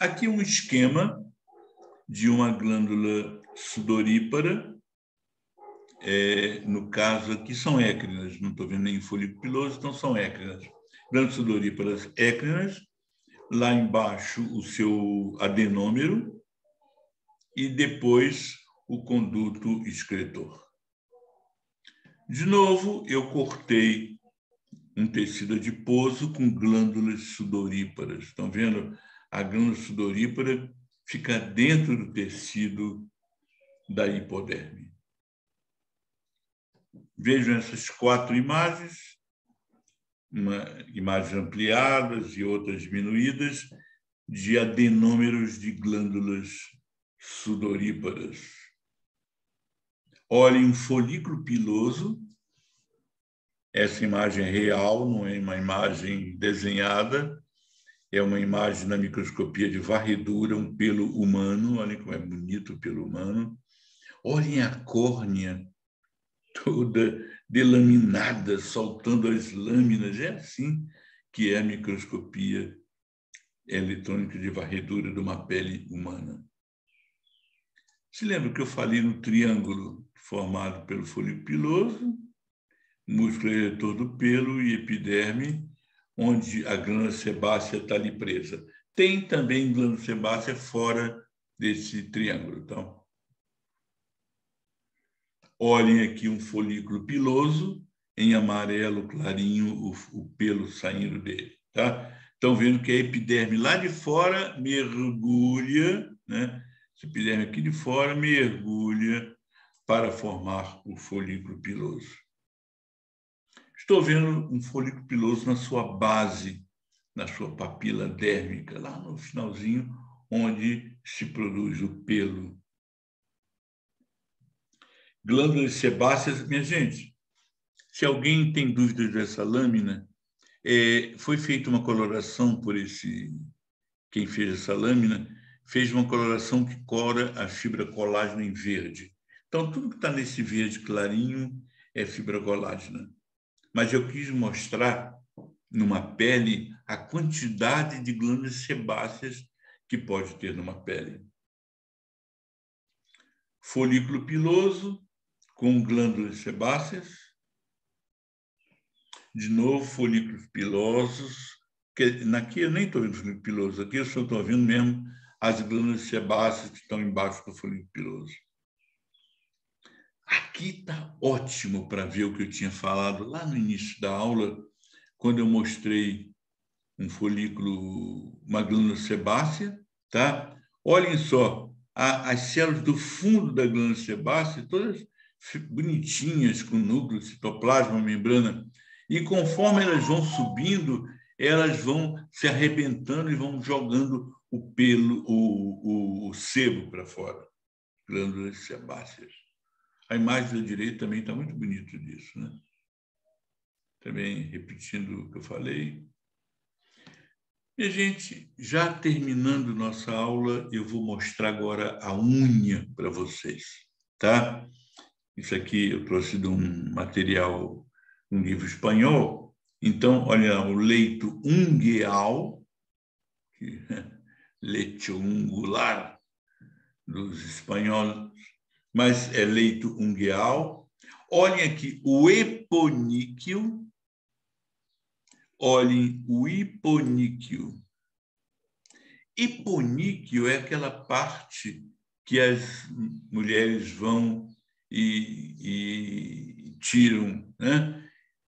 Aqui um esquema de uma glândula sudorípara, no caso aqui são écrinas, não estou vendo nem folículo piloso, então são écrinas. Glândulas sudoríparas écrinas, lá embaixo o seu adenômero e depois o conduto excretor. De novo, eu cortei um tecido adiposo com glândulas sudoríparas. Estão vendo? A glândula sudorípara fica dentro do tecido da hipoderme. Vejam essas 4 imagens, imagens ampliadas e outras diminuídas, de adenômeros de glândulas sudoríparas. Olhem um folículo piloso. Essa imagem é real, não é uma imagem desenhada. É uma imagem na microscopia de varredura, um pelo humano. Olhem como é bonito o pelo humano. Olhem a córnea toda delaminada, soltando as lâminas. É assim que é a microscopia eletrônica de varredura de uma pele humana. Se lembra que eu falei no triângulo formado pelo folículo piloso, músculo eretor do pelo e epiderme, onde a glândula sebácea está ali presa. Tem também glândula sebácea fora desse triângulo. Então, olhem aqui um folículo piloso, em amarelo clarinho, o pelo saindo dele. Tá? Estão vendo que a epiderme lá de fora mergulha, né? Essa epiderme aqui de fora mergulha para formar o folículo piloso. Estou vendo um folículo piloso na sua base, na sua papila dérmica, lá no finalzinho, onde se produz o pelo. Glândulas sebáceas, minha gente, se alguém tem dúvidas dessa lâmina, foi feita uma coloração por quem fez essa lâmina, fez uma coloração que cora a fibra colágena em verde. Então, tudo que está nesse verde clarinho é fibra colágena. Mas eu quis mostrar numa pele a quantidade de glândulas sebáceas que pode ter numa pele. Folículo piloso com glândulas sebáceas. De novo, folículos pilosos. Aqui eu nem estou vendo folículo piloso, aqui eu só estou vendo mesmo as glândulas sebáceas que estão embaixo do folículo piloso. Aqui está ótimo para ver o que eu tinha falado lá no início da aula, quando eu mostrei um folículo, uma glândula sebácea, tá? Olhem só, as células do fundo da glândula sebácea, todas bonitinhas, com núcleo, citoplasma, membrana, e conforme elas vão subindo, elas vão se arrebentando e vão jogando o pelo, o sebo para fora, glândulas sebáceas. A imagem da direita também está muito bonito disso, né? Também repetindo o que eu falei. E, gente, já terminando nossa aula, eu vou mostrar agora a unha para vocês, tá? Isso aqui eu trouxe de um material, um livro espanhol. Então, olha, o leito ungueal, leito ungular dos espanhóis, mas é leito ungueal. Olhem aqui o eponíqueo. Olhem o hiponíqueo. Hiponíqueo é aquela parte que as mulheres vão e tiram, né?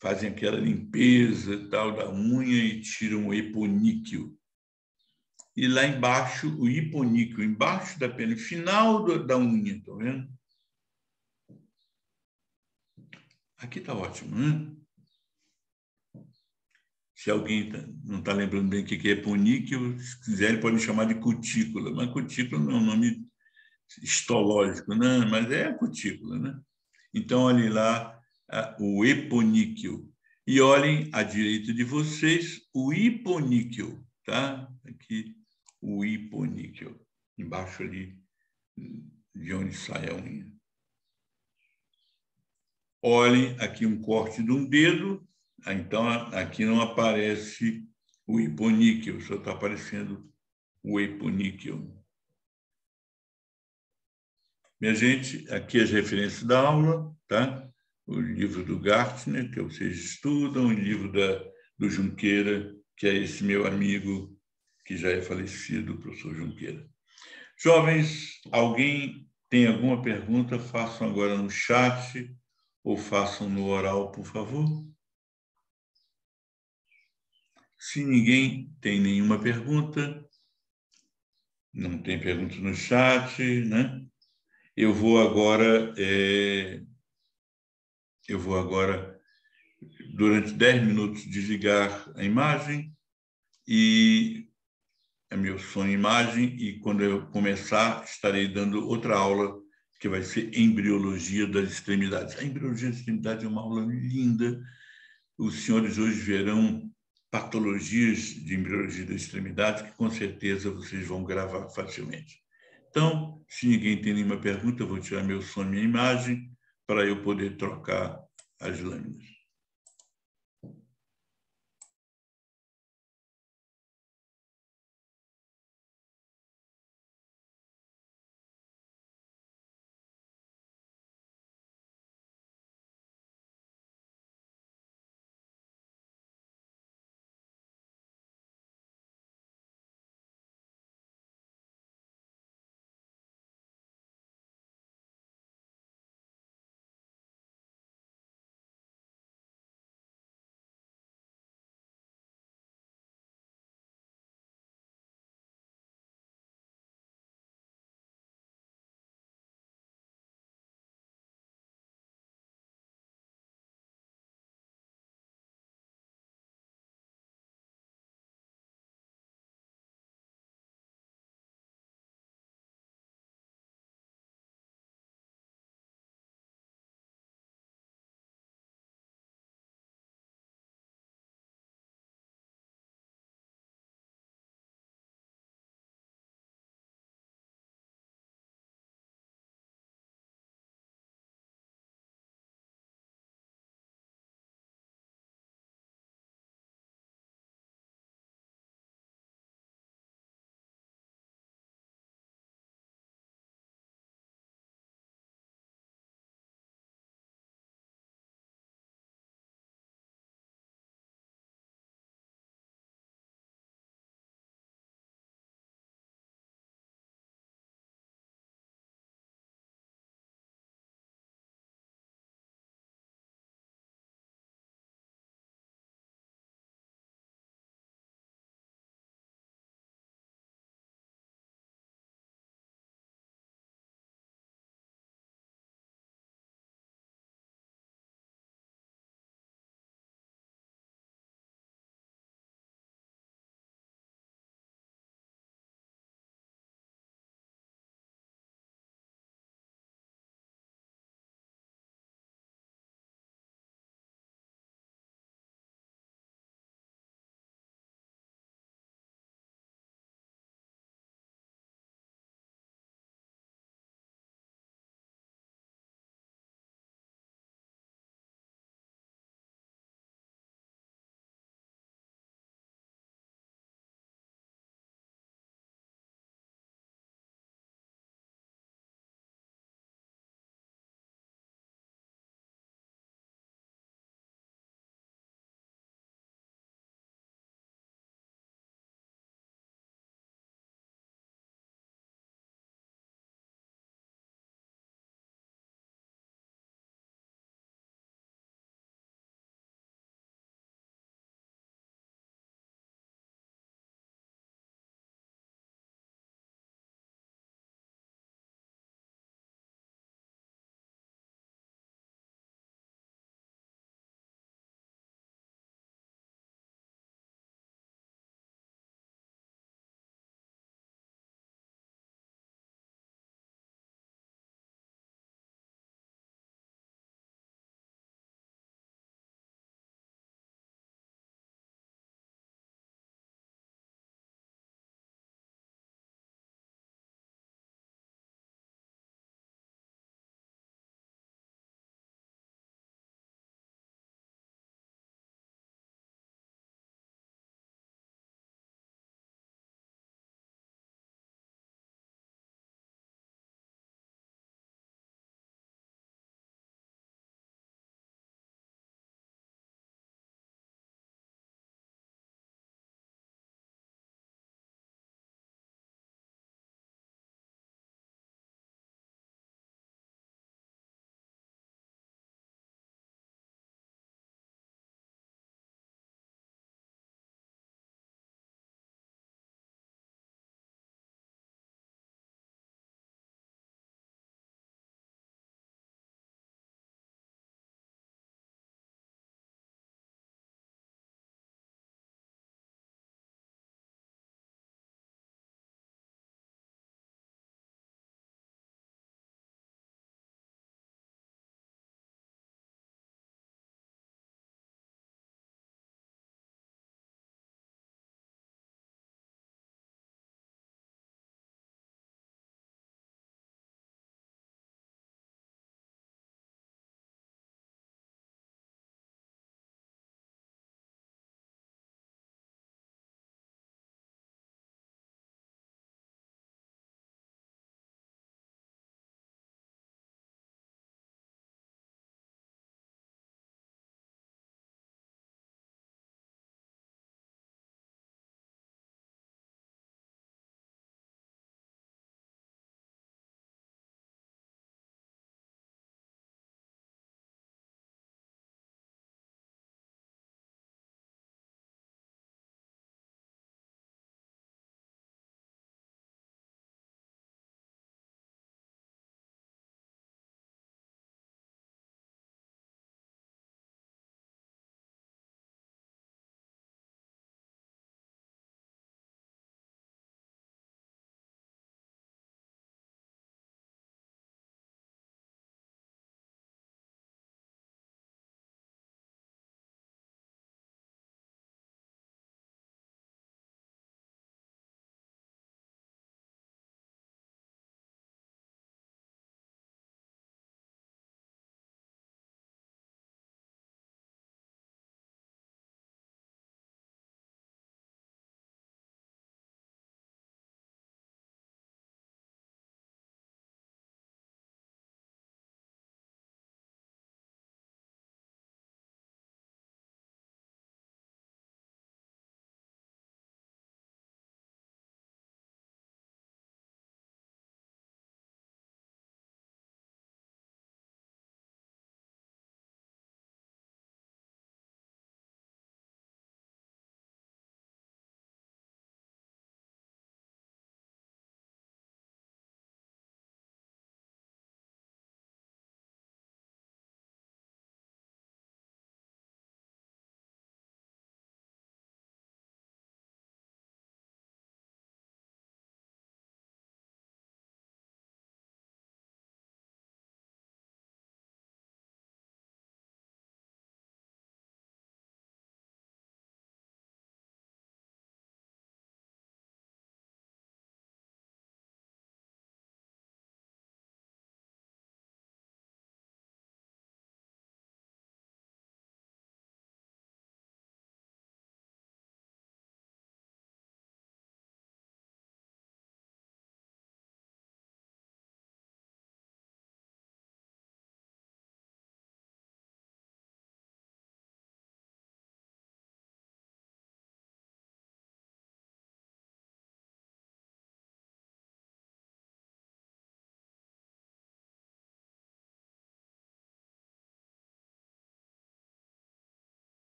Fazem aquela limpeza tal da unha e tiram o eponíqueo. E lá embaixo, o hiponíqueo, embaixo da pele, no final da unha, estão vendo? Aqui está ótimo, né? Se alguém não está lembrando bem o que é eponíqueo, se quiser, ele pode me chamar de cutícula. Mas cutícula não é um nome histológico, né? Mas é a cutícula, né? Então, olhem lá o eponíqueo. E olhem à direita de vocês o hiponíqueo, tá? Aqui, o hiponíqueo. Embaixo ali, de onde sai a unha. Olhem aqui um corte de um dedo. Então, aqui não aparece o hiponíqueo, só está aparecendo o eponíqueo. Minha gente, aqui as referências da aula, tá? O livro do Gartner, que vocês estudam, o livro do Junqueira, que é esse meu amigo que já é falecido, o professor Junqueira. Jovens, alguém tem alguma pergunta? Façam agora no chat ou façam no oral, por favor. Se ninguém tem nenhuma pergunta, não tem pergunta no chat, né? Eu vou agora, durante 10 minutos, desligar a imagem e é meu som e imagem, e quando eu começar, estarei dando outra aula que vai ser embriologia das extremidades. A embriologia das extremidades é uma aula linda. Os senhores hoje verão patologias de embriologia das extremidades que com certeza vocês vão gravar facilmente. Então, se ninguém tem nenhuma pergunta, eu vou tirar meu som e minha imagem para eu poder trocar as lâminas.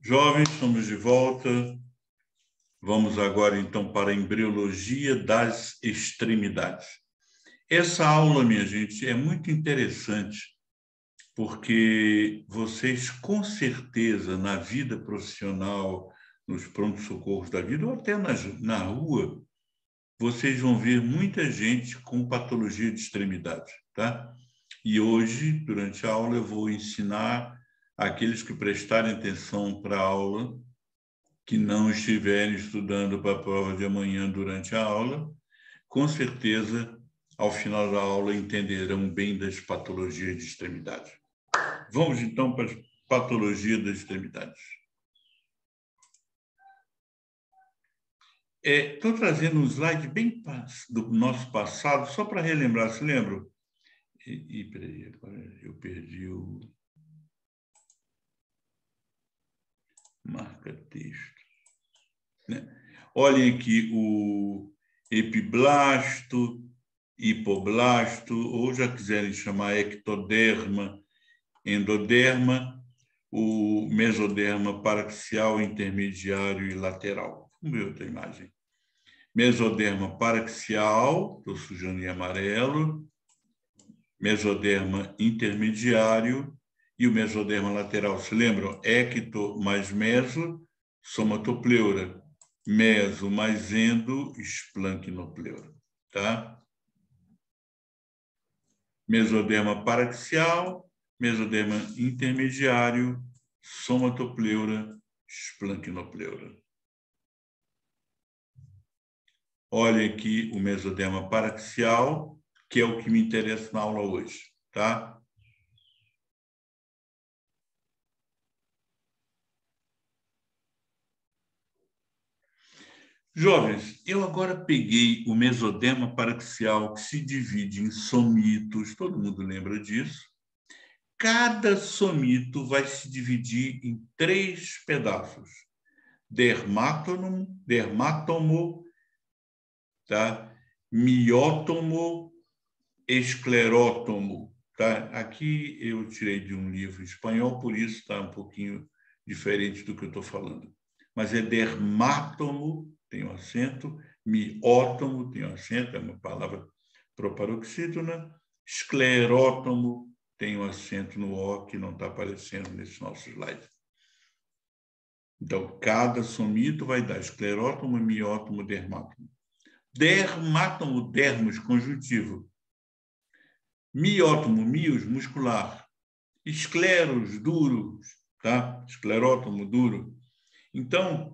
Jovens, estamos de volta. Vamos agora, então, para a embriologia das extremidades. Essa aula, minha gente, é muito interessante, porque vocês, com certeza, na vida profissional, nos pronto-socorros da vida, ou até na rua, vocês vão ver muita gente com patologia de extremidade, tá? E hoje, durante a aula, eu vou ensinar aqueles que prestarem atenção para a aula, que não estiverem estudando para a prova de amanhã durante a aula, com certeza, ao final da aula, entenderão bem das patologias de extremidade. Vamos, então, para as patologias das extremidades. Estou trazendo um slide bem do nosso passado, só para relembrar, se lembram? Peraí, agora eu perdi o marca-texto. Né? Olhem aqui o epiblasto, hipoblasto, ou já quiserem chamar ectoderma, endoderma, o mesoderma paraxial, intermediário e lateral. Vamos ver outra imagem. Mesoderma paraxial, estou sujando em amarelo, mesoderma intermediário e o mesoderma lateral. Se lembram? Ecto mais meso, somatopleura. Meso mais endo, esplancnopleura. Tá? Mesoderma paraxial, mesoderma intermediário, somatopleura, esplancnopleura. Olha aqui o mesoderma paraxial, que é o que me interessa na aula hoje, tá? Jovens, eu agora peguei o mesoderma paraxial, que se divide em somitos, todo mundo lembra disso. Cada somito vai se dividir em 3 pedaços: dermátomo, tá? Miótomo, esclerótomo. Tá? Aqui eu tirei de um livro espanhol, por isso está um pouquinho diferente do que eu estou falando. Mas é dermátomo, tem um acento, miótomo, tem um acento, é uma palavra proparoxítona, esclerótomo, tem um acento no O que não está aparecendo nesse nosso slide. Então, cada somito vai dar esclerótomo, miótomo, dermátomo. Dermátomo, dermos, conjuntivo. Miótomo, mios, muscular. Escleros, duros, tá? Esclerótomo, duro. Então,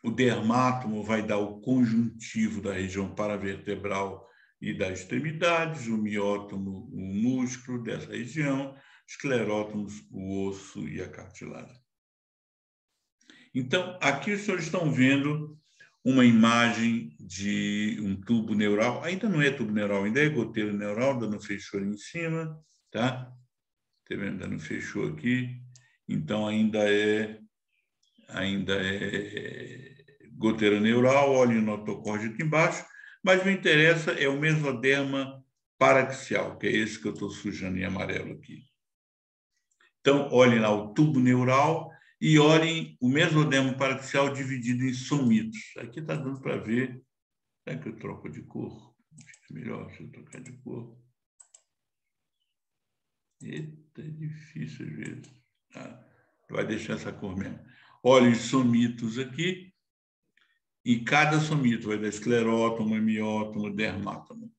o dermátomo vai dar o conjuntivo da região paravertebral e das extremidades, o miótomo, o músculo dessa região, esclerótomos, o osso e a cartilagem. Então, aqui os senhores estão vendo uma imagem de um tubo neural. Ainda não é tubo neural, ainda é goteira neural, ainda não fechou ali em cima, tá? Tá vendo? Ainda não fechou aqui. Então, ainda é goteira neural, olha o notocórdio aqui embaixo, mas me interessa é o mesoderma paraxial, que é esse que eu estou sujando em amarelo aqui. Então, olhem lá o tubo neural e olhem o mesoderma paraxial dividido em somitos. Aqui está dando para ver. Será que eu troco de cor? Fica melhor se eu trocar de cor. Eita, é difícil às vezes. Vai deixar essa cor mesmo. Olha os somitos aqui. E cada somito vai dar esclerótomo, miótomo, dermátomo.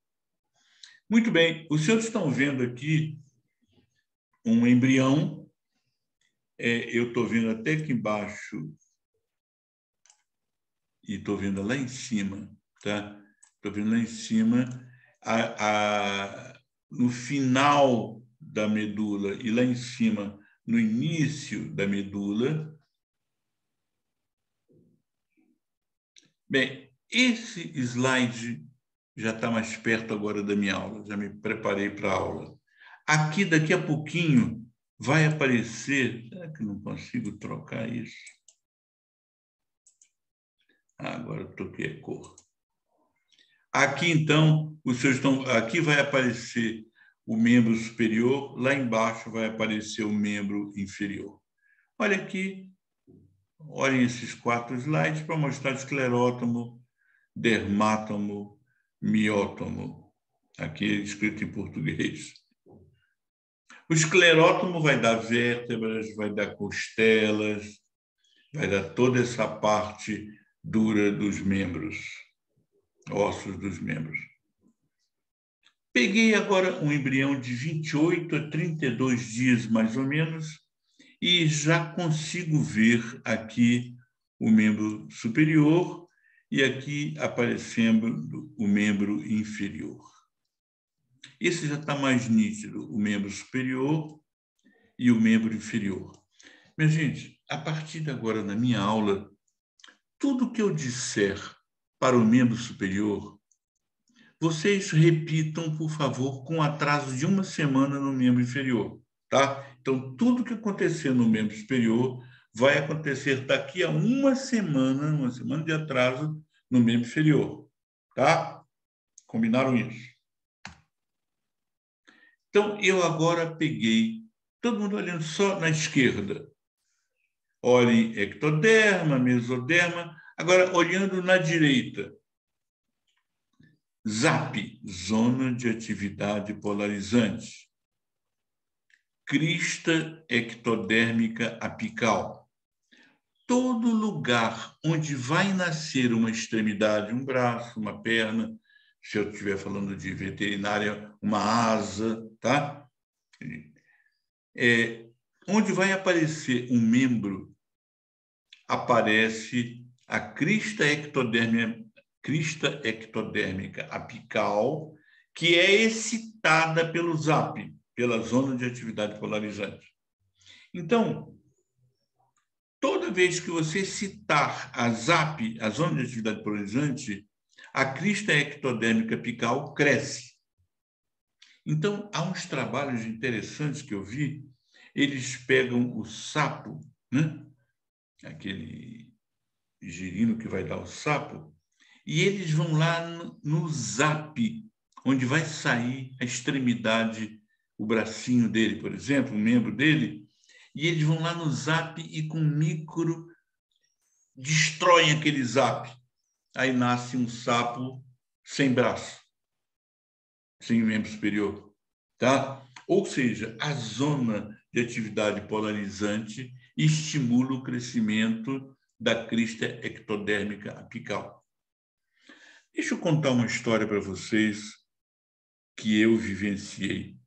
Muito bem. Os senhores estão vendo aqui um embrião. Eu estou vendo até aqui embaixo e estou vendo lá em cima, tá? Estou vendo lá em cima, no final da medula e lá em cima, no início da medula. Bem, esse slide já está mais perto agora da minha aula, já me preparei para a aula. Aqui, daqui a pouquinho, vai aparecer... Será que eu não consigo trocar isso? Agora eu troquei a cor. Aqui, então, os senhores estão... Aqui vai aparecer o membro superior, lá embaixo vai aparecer o membro inferior. Olha aqui, Olhem esses 4 slides para mostrar esclerótomo, dermátomo, miótomo. Aqui é escrito em português. O esclerótomo vai dar vértebras, vai dar costelas, vai dar toda essa parte dura dos membros, ossos dos membros. Peguei agora um embrião de 28 a 32 dias, mais ou menos, e já consigo ver aqui o membro superior e aqui aparecendo o membro inferior. Esse já está mais nítido, o membro superior e o membro inferior. Minha gente, a partir de agora, na minha aula, tudo que eu disser para o membro superior, vocês repitam, por favor, com atraso de 1 semana no membro inferior, tá? Então, tudo que acontecer no membro superior vai acontecer daqui a 1 semana de atraso no membro inferior, tá? Combinaram isso? Então, eu agora peguei, todo mundo olhando só na esquerda. Olhem ectoderma, mesoderma. Agora, olhando na direita. ZAP, zona de atividade polarizante. Crista ectodérmica apical. Todo lugar onde vai nascer uma extremidade, um braço, uma perna, se eu estiver falando de veterinária, uma asa, tá? Onde vai aparecer um membro, aparece a crista ectodérmica apical, que é excitada pelo ZAP, pela zona de atividade polarizante. Então, toda vez que você citar a ZAP, a zona de atividade polarizante, a crista ectodérmica apical cresce. Então, há uns trabalhos interessantes que eu vi, eles pegam o sapo, né? Aquele girino que vai dar o sapo, e eles vão lá no ZAP, onde vai sair a extremidade, o bracinho dele, por exemplo, um membro dele, e eles vão lá no ZAP e com micro destroem aquele ZAP. Aí nasce um sapo sem braço, sem membro superior, tá? Ou seja, a zona de atividade polarizante estimula o crescimento da crista ectodérmica apical. Deixa eu contar uma história para vocês que eu vivenciei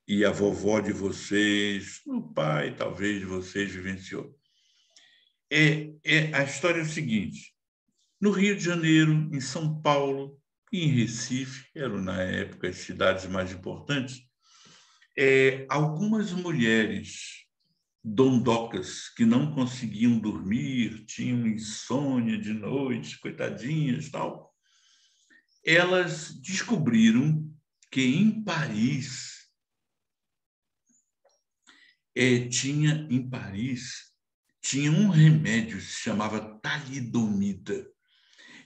e a vovó de vocês, o pai talvez de vocês vivenciou. A história é o seguinte: no Rio de Janeiro, em São Paulo e em Recife, eram na época as cidades mais importantes, algumas mulheres dondocas que não conseguiam dormir, tinham insônia de noite, coitadinhas, tal. Elas descobriram que em Paris tinha um remédio que se chamava talidomida.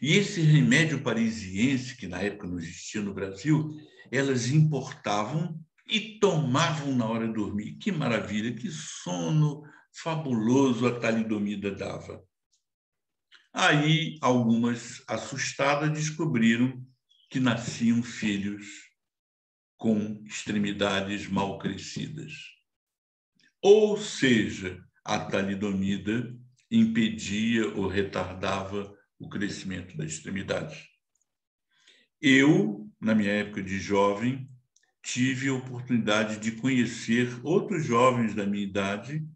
E esse remédio parisiense, que na época não existia no Brasil, elas importavam e tomavam na hora de dormir. Que maravilha, que sono fabuloso a talidomida dava. Aí, algumas assustadas descobriram que nasciam filhos com extremidades mal crescidas. Ou seja, a talidomida impedia ou retardava o crescimento das extremidades. Eu, na minha época de jovem, tive a oportunidade de conhecer outros jovens da minha idade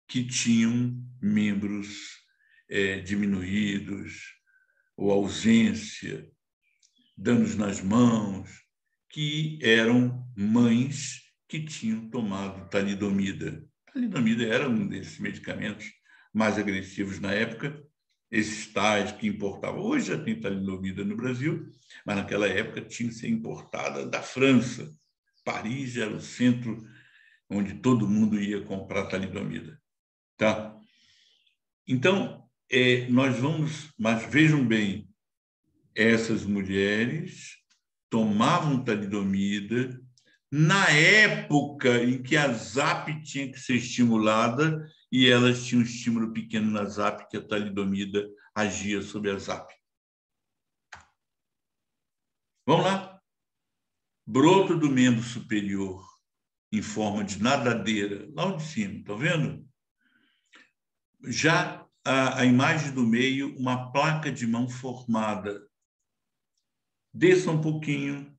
que tinham membros diminuídos ou ausência, danos nas mãos, que eram mães que tinham tomado talidomida. Talidomida era um desses medicamentos mais agressivos na época, esses tais que importavam. Hoje já tem talidomida no Brasil, mas naquela época tinha que ser importada da França. Paris era o centro onde todo mundo ia comprar talidomida. Tá? Então, mas vejam bem, essas mulheres tomavam talidomida na época em que a ZAP tinha que ser estimulada e elas tinham um estímulo pequeno na ZAP, que a talidomida agia sobre a ZAP. Vamos lá. Broto do membro superior em forma de nadadeira, lá de cima, estão vendo? Já a imagem do meio, uma placa de mão formada. Desça um pouquinho,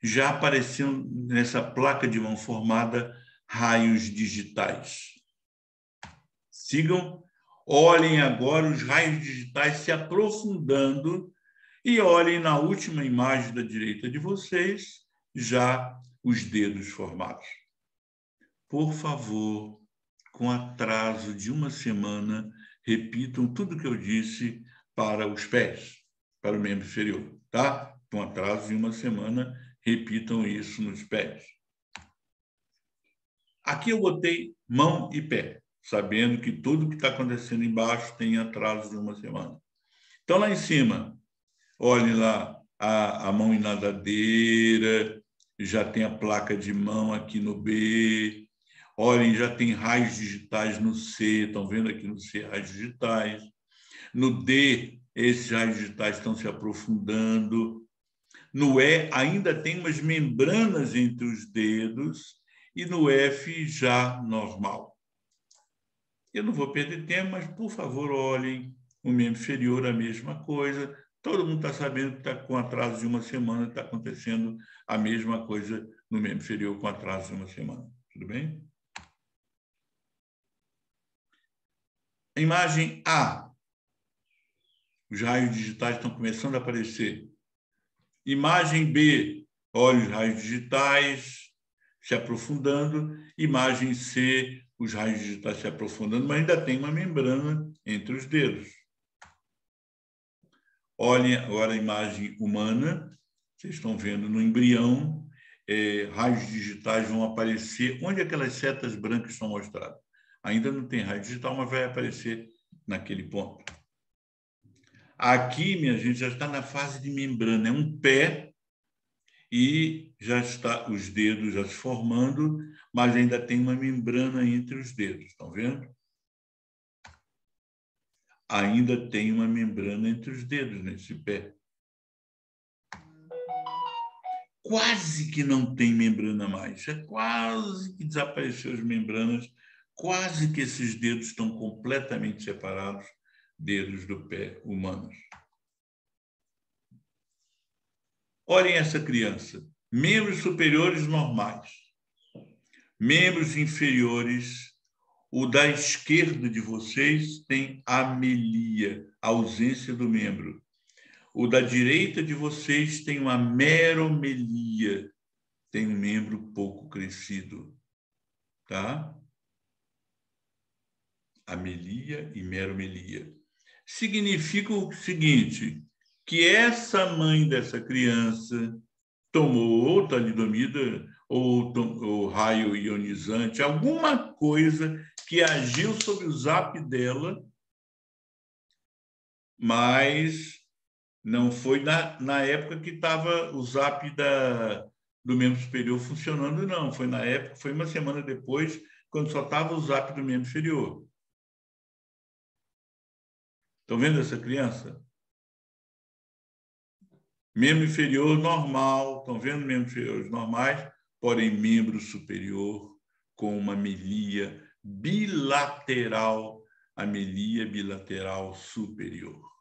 já apareciam nessa placa de mão formada raios digitais. Sigam, olhem agora os raios digitais se aprofundando e olhem na última imagem da direita de vocês, já os dedos formados. Por favor, com atraso de uma semana, repitam tudo que eu disse para os pés, para o membro inferior, tá? Com atraso de uma semana, repitam isso nos pés. Aqui eu botei mão e pé, sabendo que tudo que está acontecendo embaixo tem atraso de uma semana. Então, lá em cima, olhem lá a mão em nadadeira, já tem a placa de mão aqui no B. Olhem, já tem raios digitais no C, estão vendo aqui no C raios digitais. No D, esses raios digitais estão se aprofundando. No E, ainda tem umas membranas entre os dedos. E no F, já normal. Eu não vou perder tempo, mas, por favor, olhem o membro inferior, a mesma coisa. Todo mundo está sabendo que está com atraso de uma semana, está acontecendo a mesma coisa no membro inferior com atraso de uma semana. Tudo bem? Imagem A. Os raios digitais estão começando a aparecer. Imagem B. Olha os raios digitais se aprofundando. Imagem C. Os raios digitais se aprofundando, mas ainda tem uma membrana entre os dedos. Olhem agora a imagem humana. Vocês estão vendo no embrião. Raios digitais vão aparecer. Onde aquelas setas brancas estão mostradas? Ainda não tem raio digital, mas vai aparecer naquele ponto. Aqui, minha gente, já está na fase de membrana. É um pé e já está os dedos já se formando, mas ainda tem uma membrana entre os dedos. Estão vendo? Ainda tem uma membrana entre os dedos nesse pé. Quase que não tem membrana mais. Quase que desapareceu as membranas. Quase que esses dedos estão completamente separados, dedos do pé humanos. Olhem essa criança. Membros superiores normais. Membros inferiores. O da esquerda de vocês tem amelia, ausência do membro. O da direita de vocês tem uma meromelia, tem um membro pouco crescido. Tá? Amelia e meromelia. Significa o seguinte, que essa mãe dessa criança tomou ou talidomida ou raio ionizante, alguma coisa que agiu sobre o ZAP dela, mas não foi na época que estava o ZAP do membro superior funcionando, não. Foi na época, foi uma semana depois, quando só estava o ZAP do membro inferior. Estão vendo essa criança? Membro inferior normal, estão vendo membros inferiores normais, porém membro superior com uma amelia bilateral, amelia bilateral superior.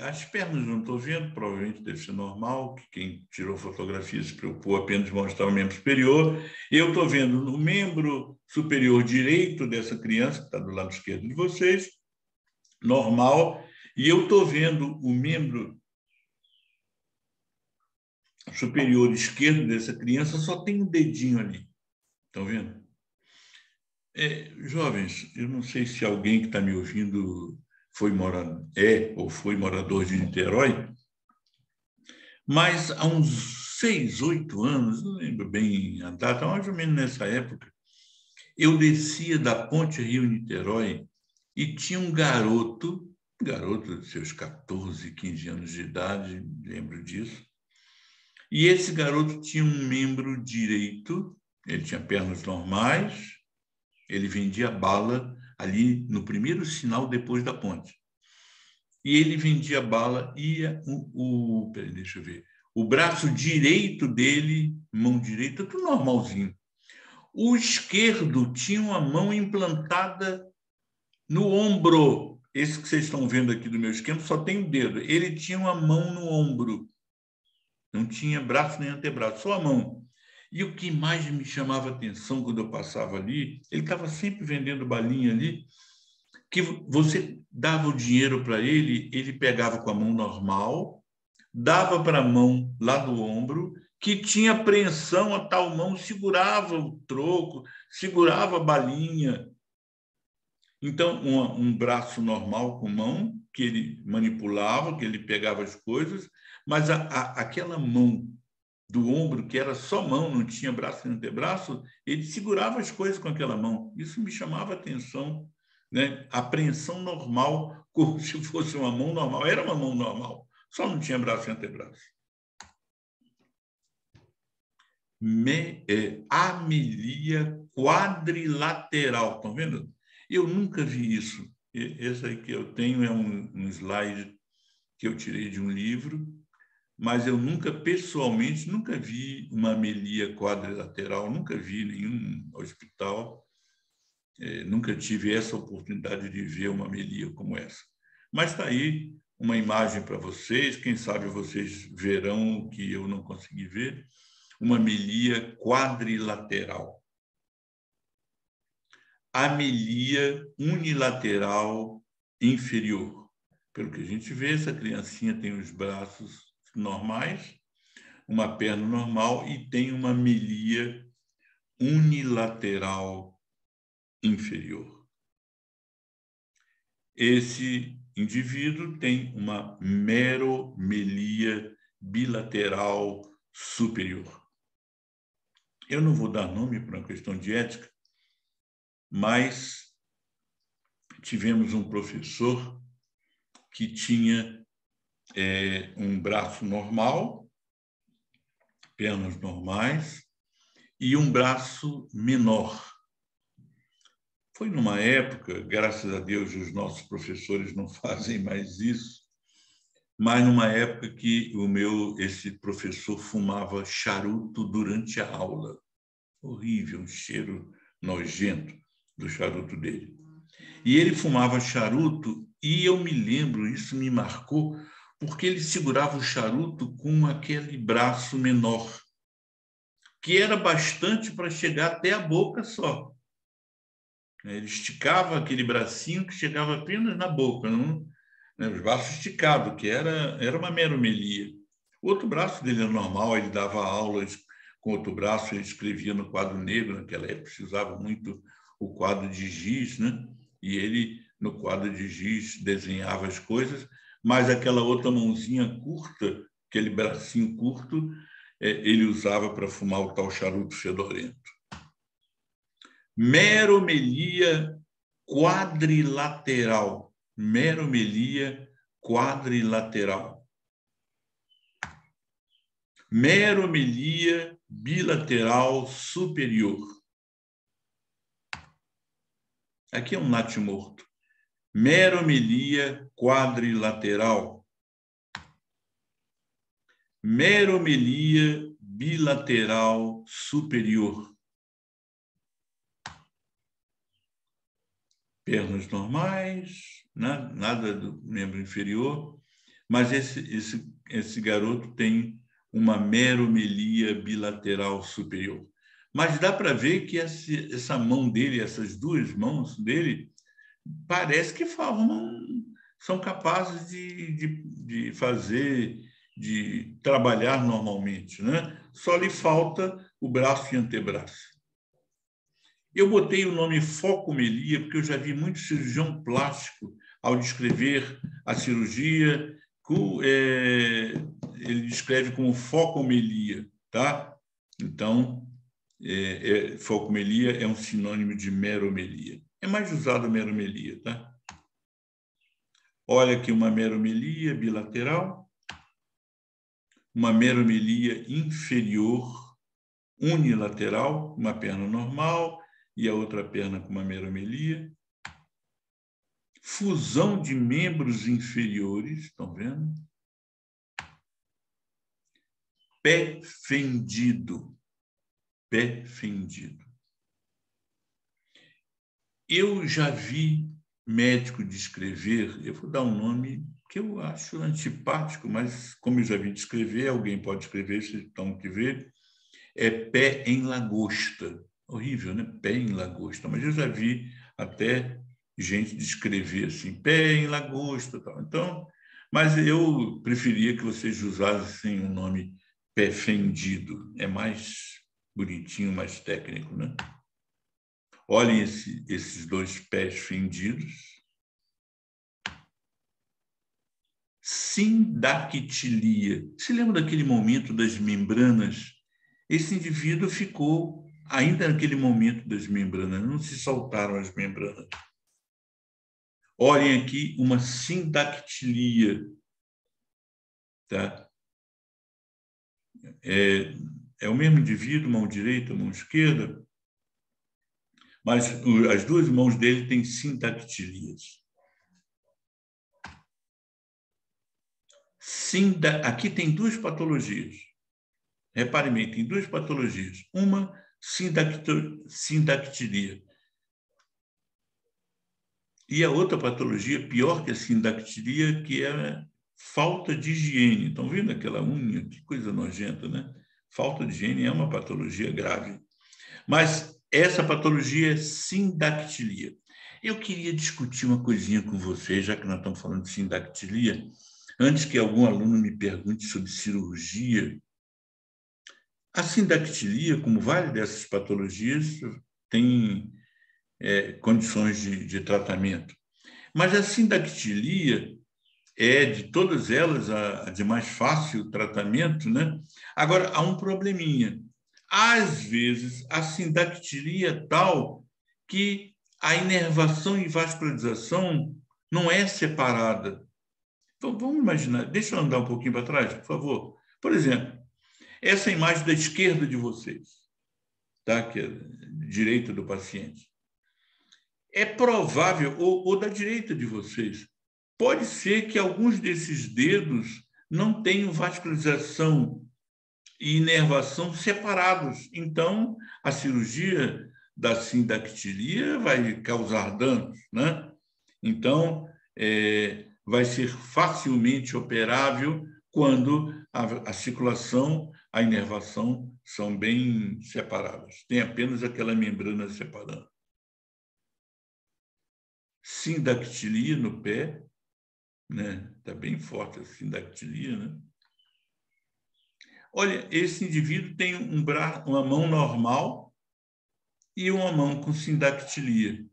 As pernas não estou vendo, provavelmente deve ser normal, que quem tirou fotografia se preocupou apenas de mostrar o membro superior. Eu estou vendo no membro superior direito dessa criança, que está do lado esquerdo de vocês, normal, e eu estou vendo o membro superior esquerdo dessa criança, só tem um dedinho ali. Estão vendo? Jovens, eu não sei se alguém que está me ouvindo ou foi morador de Niterói, mas há uns 6, 8 anos, não lembro bem a data, mais ou menos nessa época, eu descia da Ponte Rio-Niterói e tinha um garoto de seus 14, 15 anos de idade, lembro disso, e esse garoto tinha um membro direito Ele tinha pernas normais, ele vendia bala ali no primeiro sinal depois da ponte. E ele vendia bala, peraí, deixa eu ver, o braço direito dele, mão direita, tudo normalzinho. O esquerdo tinha uma mão implantada no ombro. Esse que vocês estão vendo aqui do meu esquema só tem o dedo. Ele tinha uma mão no ombro. Não tinha braço nem antebraço, só a mão. E o que mais me chamava atenção quando eu passava ali, ele estava sempre vendendo balinha ali, que você dava o dinheiro para ele, ele pegava com a mão normal, dava para a mão lá do ombro, que tinha apreensão, a tal mão segurava o troco, segurava a balinha. Então, um braço normal com mão, que ele manipulava, que ele pegava as coisas, mas aquela mão do ombro, que era só mão, não tinha braço nem antebraço, ele segurava as coisas com aquela mão. Isso me chamava a atenção, né? Apreensão normal, como se fosse uma mão normal. Era uma mão normal, só não tinha braço e antebraço. Amelia quadrilateral, estão vendo? Eu nunca vi isso. Esse aí que eu tenho é um slide que eu tirei de um livro, mas eu nunca, pessoalmente, nunca vi uma amelia quadrilateral, nunca vi em nenhum hospital, nunca tive essa oportunidade de ver uma amelia como essa. Mas está aí uma imagem para vocês, quem sabe vocês verão o que eu não consegui ver, uma amelia quadrilateral. Amelia unilateral inferior. Pelo que a gente vê, essa criancinha tem os braços normais, uma perna normal e tem uma amelia unilateral inferior. Esse indivíduo tem uma meromelia bilateral superior. Eu não vou dar nome por uma questão de ética, mas tivemos um professor que tinha um braço normal, pernas normais, e um braço menor. Foi numa época, graças a Deus, os nossos professores não fazem mais isso, mas numa época que esse professor fumava charuto durante a aula. Horrível, um cheiro nojento do charuto dele. E ele fumava charuto, e eu me lembro, isso me marcou, porque ele segurava o charuto com aquele braço menor, que era bastante para chegar até a boca só. Ele esticava aquele bracinho que chegava apenas na boca, não, né, os braços esticados, que era uma meromelia. O outro braço dele era normal, ele dava aulas com outro braço, ele escrevia no quadro negro, naquela época se usava muito o quadro de giz, né? E ele, no quadro de giz, desenhava as coisas, mas aquela outra mãozinha curta, aquele bracinho curto, ele usava para fumar o tal charuto fedorento. Meromelia quadrilateral. Meromelia quadrilateral. Meromelia bilateral superior. Aqui é um natimorto. Meromelia quadrilateral. Meromelia bilateral superior. Pernas normais, né? Nada do membro inferior, mas esse garoto tem uma meromelia bilateral superior. Mas dá para ver que essa mão dele, essas duas mãos dele, parece que são capazes de fazer, de trabalhar normalmente, né? Só lhe falta o braço e antebraço. Eu botei o nome focomelia porque eu já vi muito cirurgião plástico, ao descrever a cirurgia, ele descreve como focomelia, tá? Então, focomelia é um sinônimo de meromelia. É mais usado a meromelia, tá? Olha aqui uma meromelia bilateral, uma meromelia inferior unilateral, uma perna normal e a outra perna com uma meromelia. Fusão de membros inferiores, estão vendo? Pé fendido. Pé fendido. Eu já vi médico descrever, eu vou dar um nome que eu acho antipático, mas como eu já vi descrever, alguém pode escrever, vocês estão que ver, é pé em lagosta. Horrível, né? Pé em lagosta. Mas eu já vi até gente descrever assim, pé em lagosta. Tal. Então, mas eu preferia que vocês usassem o nome pé fendido. É mais bonitinho, mais técnico, né? Olhem esses dois pés fendidos. Sindactilia. Se lembra daquele momento das membranas? Esse indivíduo ficou ainda naquele momento das membranas, não se soltaram as membranas. Olhem aqui uma sindactilia. Tá? É o mesmo indivíduo, mão direita, mão esquerda, mas as duas mãos dele têm sindactilias. Aqui tem duas patologias. Repare bem, tem duas patologias. Uma, sindactilia. E a outra patologia, pior que a sindactilia, que é falta de higiene. Estão vendo aquela unha? Que coisa nojenta, né? Falta de higiene é uma patologia grave. Mas essa patologia é sindactilia. Eu queria discutir uma coisinha com vocês, já que nós estamos falando de sindactilia, antes que algum aluno me pergunte sobre cirurgia. A sindactilia, como várias dessas patologias, tem condições de tratamento. Mas a sindactilia é, de todas elas, a de mais fácil tratamento, né? Agora, há um probleminha. Às vezes, a sindactilia é tal que a inervação e vascularização não é separada. Então, vamos imaginar, deixa eu andar um pouquinho para trás, por favor. Por exemplo, essa imagem da esquerda de vocês, tá? Que é a direita do paciente. É provável, ou da direita de vocês, pode ser que alguns desses dedos não tenham vascularização e inervação separados. Então, a cirurgia da sindactilia vai causar danos, né? Então, vai ser facilmente operável quando a circulação, a inervação são bem separadas. Tem apenas aquela membrana separando. Sindactilia no pé, né? Está bem forte a sindactilia, né? Olha, esse indivíduo tem uma mão normal e uma mão com sindactilia.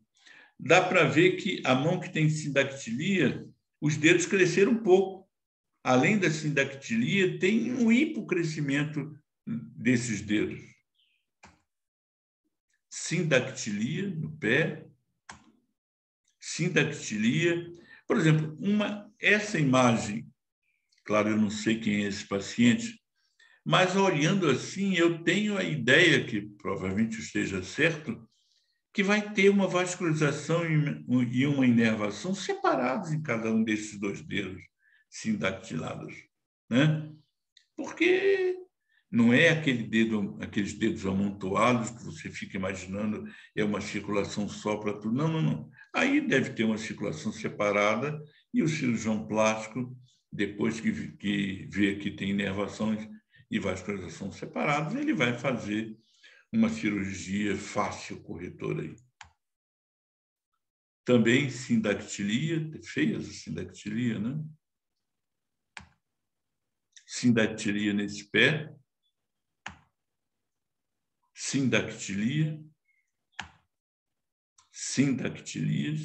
Dá para ver que a mão que tem sindactilia, os dedos cresceram um pouco. Além da sindactilia, tem um hipocrescimento desses dedos. Sindactilia no pé, sindactilia. Por exemplo, essa imagem, claro, eu não sei quem é esse paciente, mas olhando assim, eu tenho a ideia, que provavelmente esteja certo, que vai ter uma vascularização e uma inervação separados em cada um desses dois dedos sindactilados, né? Porque não é aqueles dedos amontoados que você fica imaginando é uma circulação só para tudo. Não, não, não. Aí deve ter uma circulação separada e o cirurgião plástico, depois que vê que tem inervações e vascularização separados, ele vai fazer uma cirurgia fácil, corretora aí. Também sindactilia, feia essa sindactilia, né? Sindactilia nesse pé, sindactilia, sindactilias.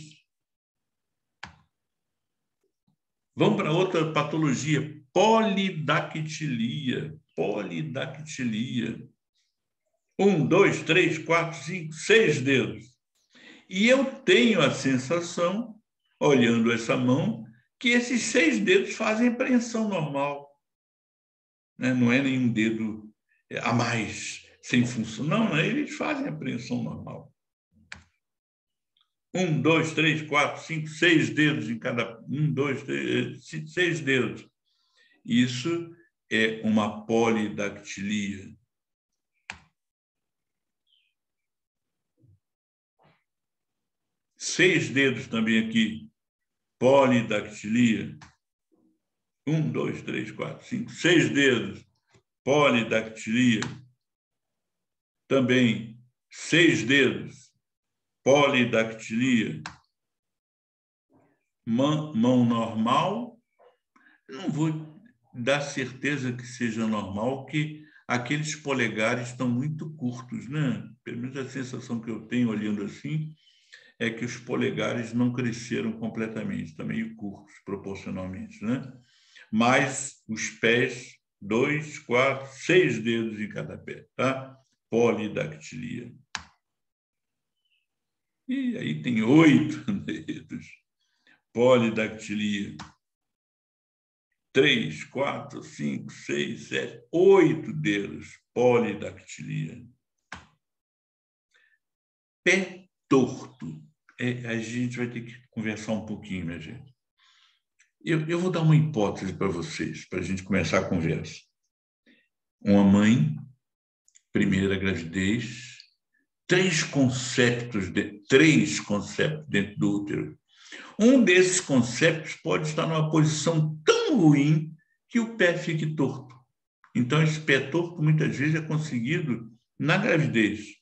Vamos para outra patologia, polidactilia. Polidactilia. 1, 2, 3, 4, 5, 6 dedos. E eu tenho a sensação, olhando essa mão, que esses 6 dedos fazem preensão normal. Não é nenhum dedo a mais. sem função. Não, eles fazem apreensão normal. 1, 2, 3, 4, 5, 6 dedos em cada... 1, 2, 3, 6 dedos. Isso é uma polidactilia. Seis dedos também aqui. Polidactilia. 1, 2, 3, 4, 5, 6 dedos. Polidactilia. Também 6 dedos. Polidactilia. Mão normal. Não vou dar certeza que seja normal, que aqueles polegares estão muito curtos, né? Pelo menos a sensação que eu tenho olhando assim é que os polegares não cresceram completamente, estão meio curtos proporcionalmente, né? Mas os pés, 2, 4, 6 dedos em cada pé, tá? Polidactilia. E aí tem 8 dedos. Polidactilia. 3, 4, 5, 6, 7, 8 dedos. Polidactilia. Pé torto. A gente vai ter que conversar um pouquinho, minha gente. Eu vou dar uma hipótese para vocês, para a gente começar a conversa. Uma mãe, primeira gravidez, 3 conceptos dentro do útero. Um desses conceptos pode estar numa posição tão ruim que o pé fique torto. Então, esse pé torto, muitas vezes, é conseguido na gravidez.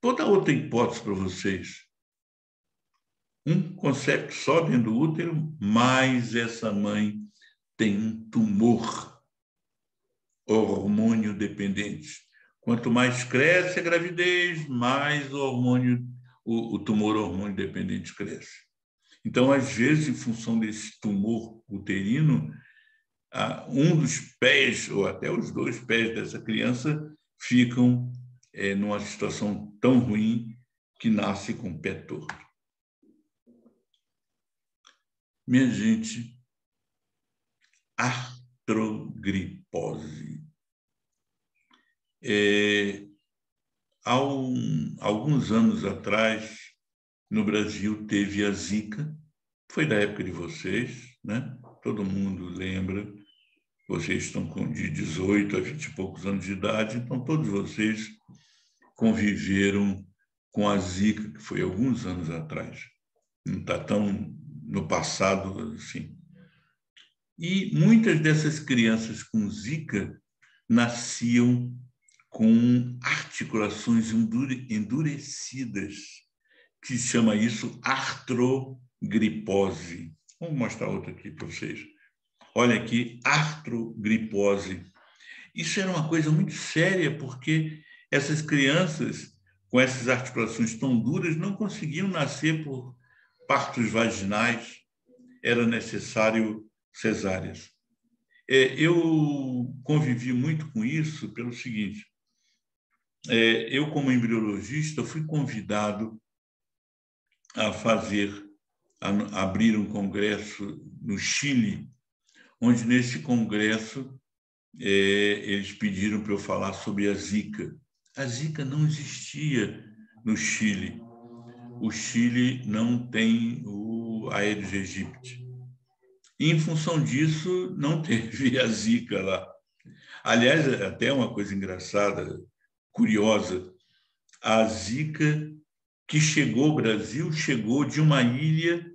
Vou dar outra hipótese para vocês. Um concepto só dentro do útero, mas essa mãe tem um tumor hormônio dependente. Quanto mais cresce a gravidez, mais o tumor hormônio dependente cresce. Então, às vezes, em função desse tumor uterino, um dos pés, ou até os 2 pés dessa criança, ficam numa situação tão ruim que nasce com o pé torto. Minha gente, artrogripose. Há alguns anos atrás, no Brasil, teve a Zika, foi da época de vocês, né? Todo mundo lembra, vocês estão de 18 a 20 e poucos anos de idade, então todos vocês conviveram com a Zika, que foi alguns anos atrás. Não está tão no passado assim. E muitas dessas crianças com Zika nasciam com articulações endurecidas, que se chama isso artrogripose. Vamos mostrar outra aqui para vocês. Olha aqui, artrogripose. Isso era uma coisa muito séria, porque essas crianças com essas articulações tão duras não conseguiam nascer por partos vaginais, era necessário cesáreas. Eu convivi muito com isso pelo seguinte: eu, como embriologista, fui convidado a abrir um congresso no Chile, onde, nesse congresso, eles pediram para eu falar sobre a Zika. A Zika não existia no Chile. O Chile não tem o Aedes aegypti. E, em função disso, não teve a Zika lá. Aliás, até uma coisa engraçada, curiosa, a Zika que chegou ao Brasil chegou de uma ilha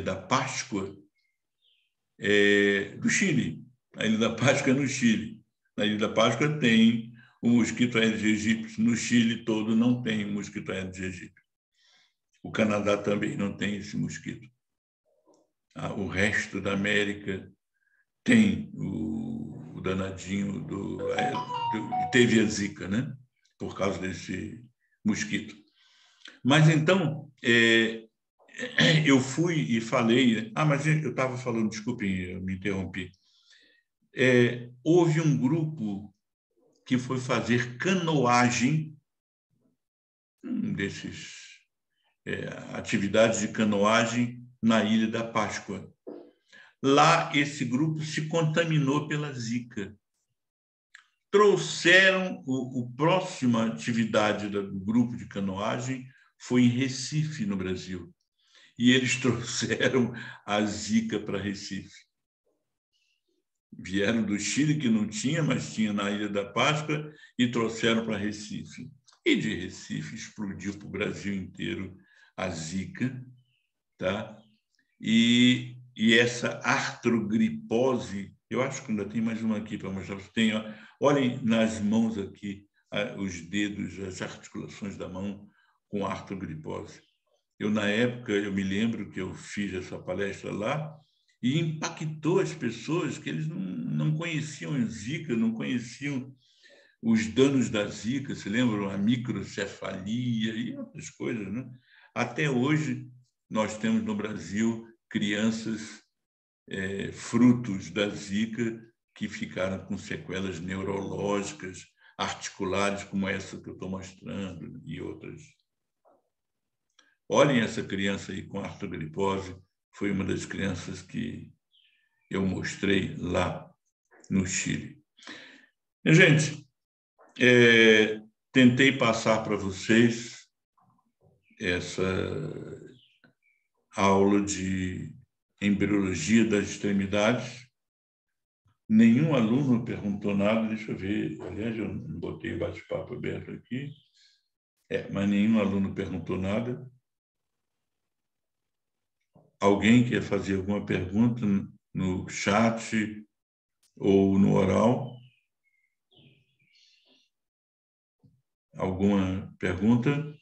da Páscoa, do Chile. A Ilha da Páscoa é no Chile. Na Ilha da Páscoa tem o mosquito Aedes aegypti. No Chile todo não tem o mosquito Aedes aegypti. O Canadá também não tem esse mosquito. O resto da América tem o danadinho teve a Zika, né? Por causa desse mosquito. Mas então, eu fui e falei... mas eu estava falando, desculpem, eu me interrompi. Houve um grupo que foi fazer canoagem, atividades de canoagem na Ilha da Páscoa. Lá, esse grupo se contaminou pela Zika. trouxeram, próxima atividade do grupo de canoagem foi em Recife, no Brasil. E eles trouxeram a Zika para Recife. Vieram do Chile, que não tinha, mas tinha na Ilha da Páscoa, e trouxeram para Recife. E de Recife explodiu para o Brasil inteiro a Zika, tá? E essa artrogripose, eu acho que ainda tem mais uma aqui para mostrar. Tem, ó, olhem nas mãos aqui, os dedos, as articulações da mão com artrogripose. Eu, na época, eu me lembro que eu fiz essa palestra lá e impactou as pessoas que eles não conheciam a Zika, não conheciam os danos da Zika, se lembram? A microcefalia e outras coisas, né? Até hoje, nós temos no Brasil crianças frutos da Zika que ficaram com sequelas neurológicas, articulares, como essa que eu estou mostrando, e outras. Olhem essa criança aí com artrogripose, foi uma das crianças que eu mostrei lá no Chile. E, gente, tentei passar para vocês essa aula de embriologia das extremidades. Nenhum aluno perguntou nada, deixa eu ver, aliás, eu não botei o bate-papo aberto aqui, mas nenhum aluno perguntou nada. Alguém quer fazer alguma pergunta no chat ou no oral? Alguma pergunta?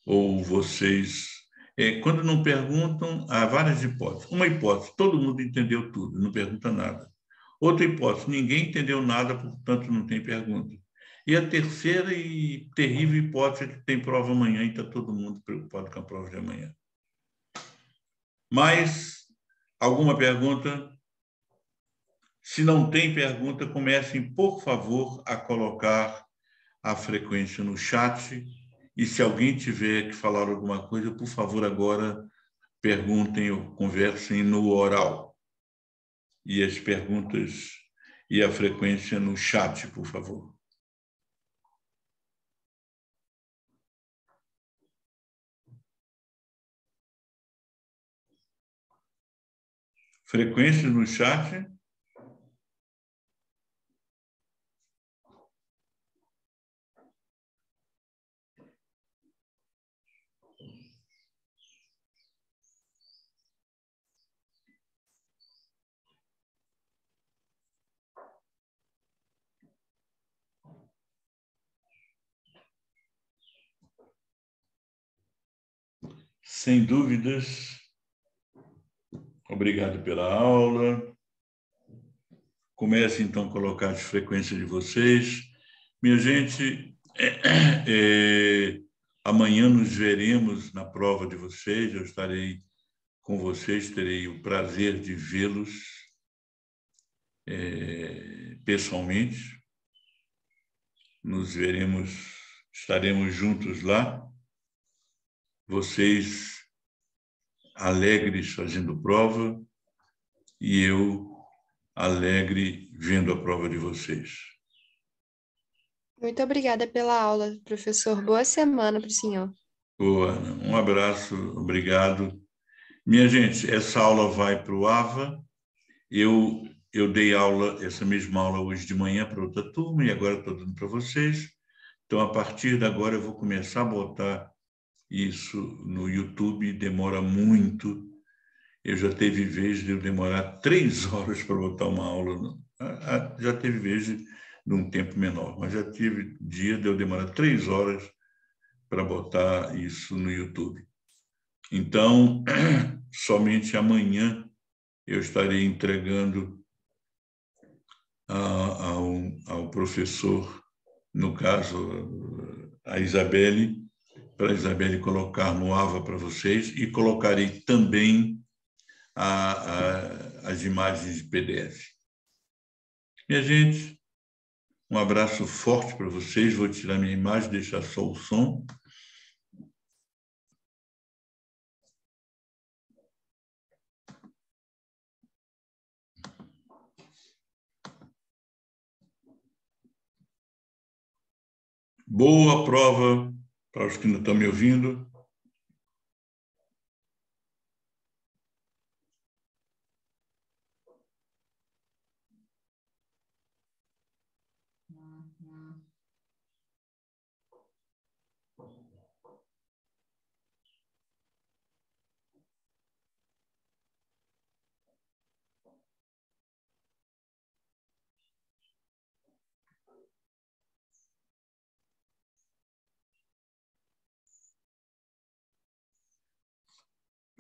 Ou vocês... quando não perguntam, há várias hipóteses. Uma hipótese, todo mundo entendeu tudo, não pergunta nada. Outra hipótese, ninguém entendeu nada, portanto não tem pergunta. E a terceira e terrível hipótese é que tem prova amanhã e está todo mundo preocupado com a prova de amanhã. Mas, alguma pergunta? Se não tem pergunta, comecem, por favor, a colocar a frequência no chat. E se alguém tiver que falar alguma coisa, por favor, agora perguntem ou conversem no oral. E as perguntas e a frequência no chat, por favor. Frequência no chat. Sem dúvidas. Obrigado pela aula. Comece, então, a colocar as frequências de vocês. Minha gente, amanhã nos veremos na prova de vocês. Eu estarei com vocês, terei o prazer de vê-los pessoalmente. Nos veremos, estaremos juntos lá. Vocês alegres fazendo prova e eu alegre vendo a prova de vocês. Muito obrigada pela aula, professor. Boa semana para o senhor. Boa, um abraço, obrigado. Minha gente, essa aula vai para o AVA. Eu dei aula, essa mesma aula hoje de manhã para outra turma e agora estou dando para vocês. Então, a partir de agora, eu vou começar a botar isso no YouTube. Demora muito. Eu já teve vez de eu demorar 3 horas para botar uma aula. Já teve vez de um tempo menor, mas já tive dia de eu demorar 3 horas para botar isso no YouTube. Então, somente amanhã eu estarei entregando ao professor, no caso, a Isabelle, para a Isabelle colocar no AVA para vocês, e colocarei também as imagens de PDF. Minha gente, um abraço forte para vocês. Vou tirar minha imagem, deixar só o som. Boa prova para os que não estão me ouvindo.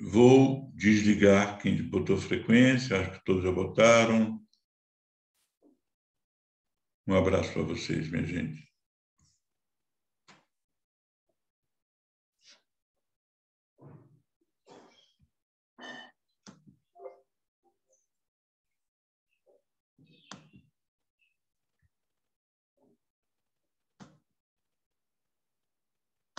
Vou desligar quem botou frequência, acho que todos já botaram. Um abraço para vocês, minha gente.